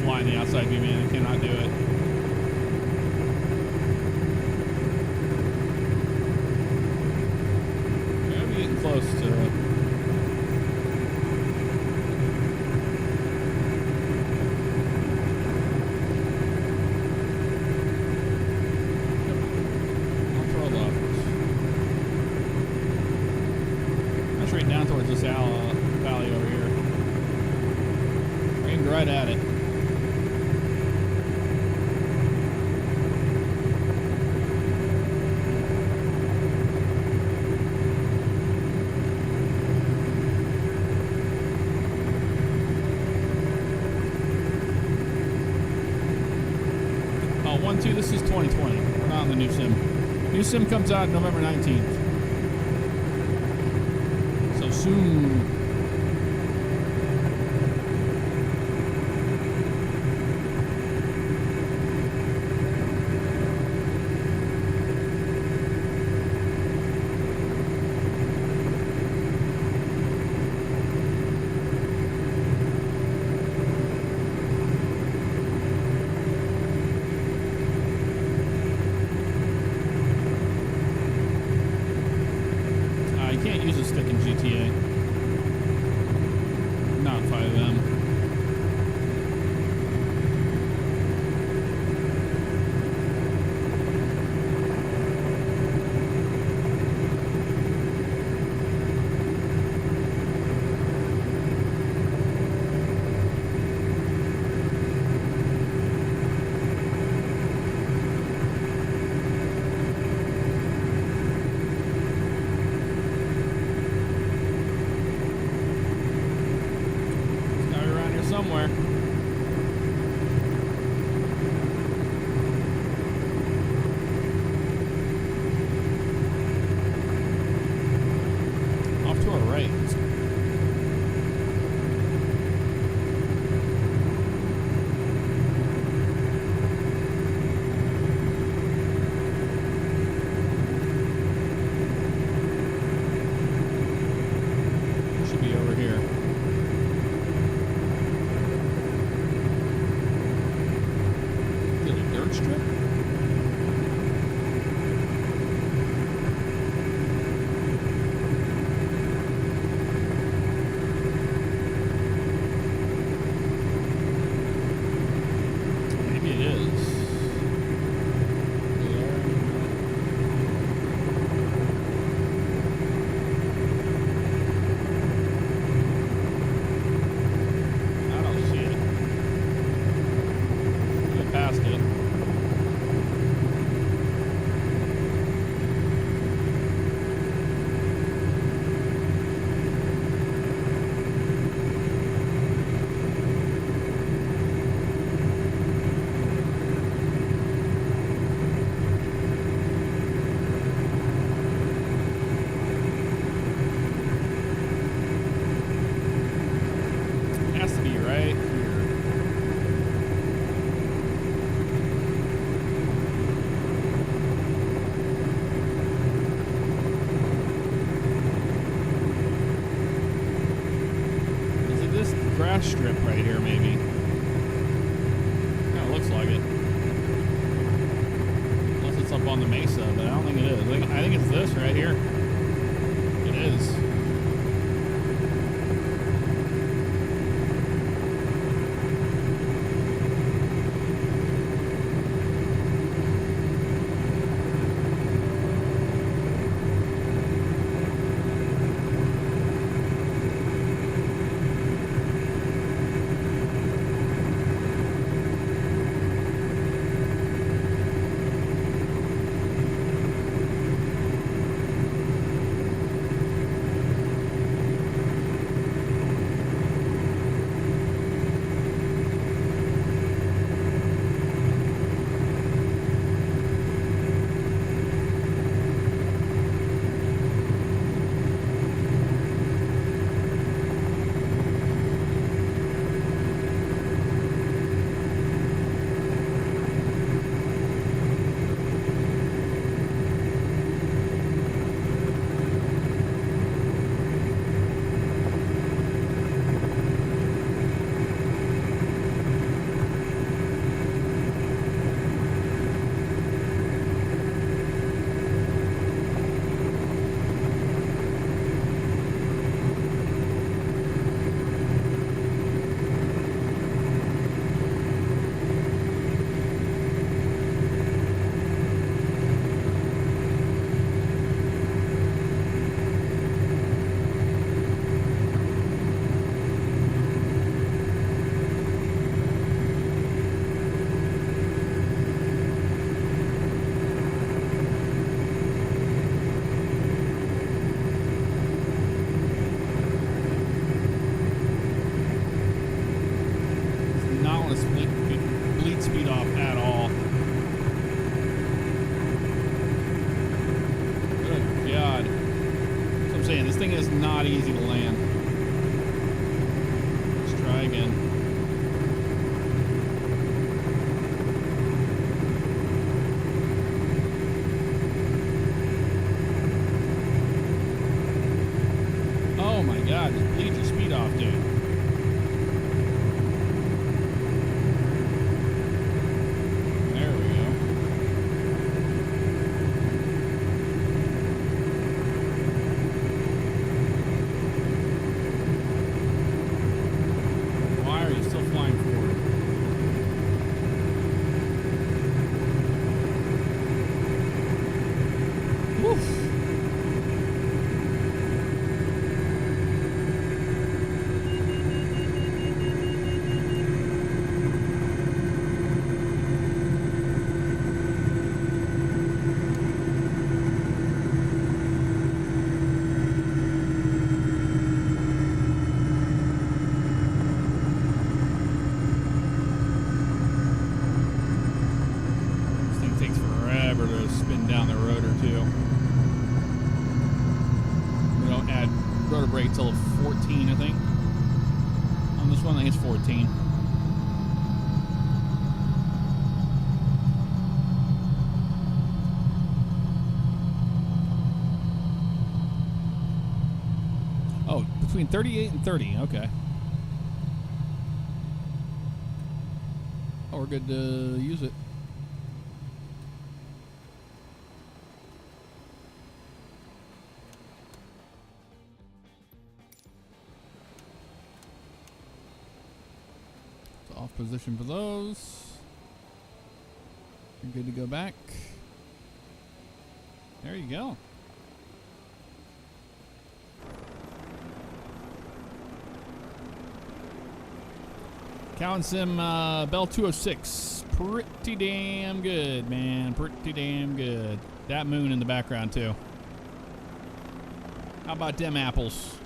Fly in the outside view, man. I cannot do it. I'm getting close to it. I'll throw it off. That's right down towards this valley over here. Aimed right at it. This is 2020. We're not on the new sim. New sim comes out November 19th. soon. Can't use a stick in GTA. Not 5M. Somewhere. Off to our right. Should be over here. Strip? Maybe it is. I don't see it. Get past it. Has to be right here. Is it this grass strip right here, maybe? Kind of looks like it. Unless it's up on the mesa, but I don't think it is. I think it's this right here. It is. Man, this thing is not easy to land. Let's try again. Oh my god, just bleed your speed off, dude. There we go. Why are you still flying forward? Woof. Spin down the rotor too. We don't add rotor brake till 14, I think. On this one, I think it's 14. Oh, between 38 and 30. Okay. Oh, we're good to use it. Off position for those. You're good to go back. There you go. Cow and Sim Bell 206. Pretty damn good, man. Pretty damn good. That moon in the background, too. How about them apples?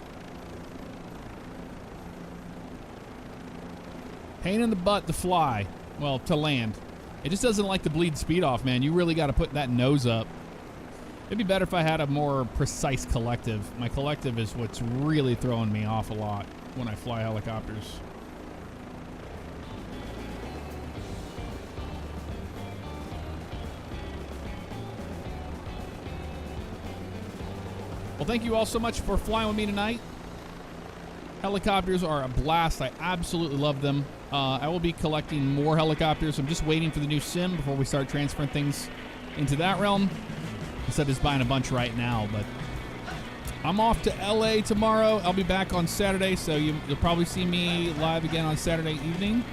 Pain in the butt to fly. Well, to land. It just doesn't like to bleed speed off, man. You really got to put that nose up. It'd be better if I had a more precise collective. My collective is what's really throwing me off a lot when I fly helicopters. Well, thank you all so much for flying with me tonight. Helicopters are a blast. I absolutely love them. I will be collecting more helicopters. I'm just waiting for the new sim before we start transferring things into that realm, instead of just buying a bunch right now. But I'm off to LA tomorrow. I'll be back on Saturday, so you'll probably see me live again on Saturday evening.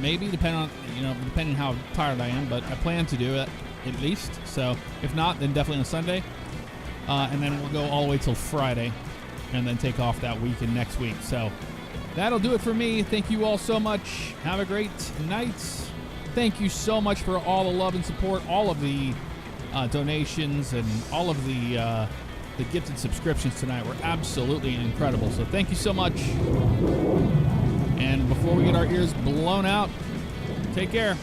Maybe, depending how tired I am, but I plan to do it at least. So if not, then definitely on Sunday. And then we'll go all the way till Friday, and then take off that week and next week. So that'll do it for me. Thank you all so much. Have a great night. Thank you so much for all the love and support, all of the donations, and all of the gifted subscriptions tonight were absolutely incredible. So thank you so much. And before we get our ears blown out, take care.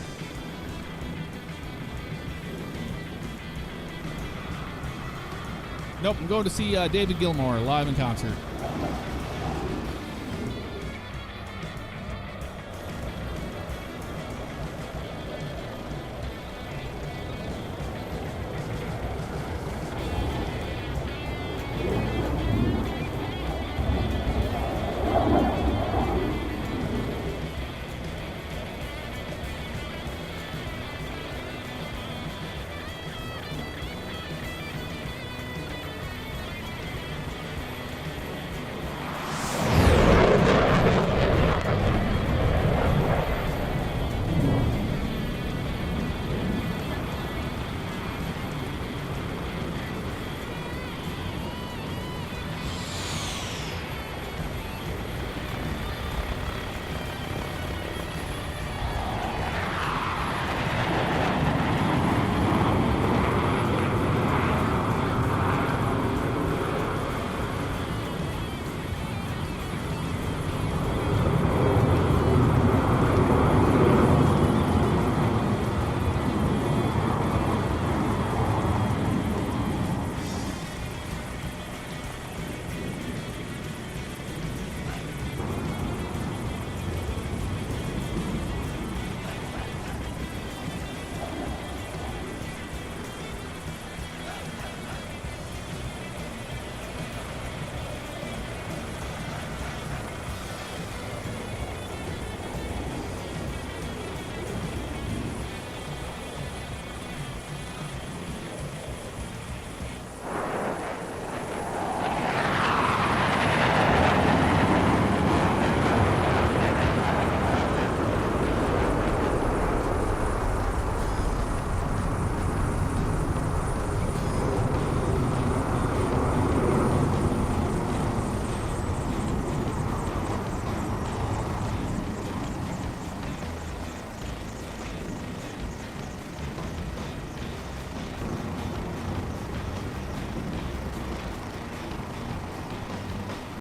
Nope, I'm going to see David Gilmour live in concert.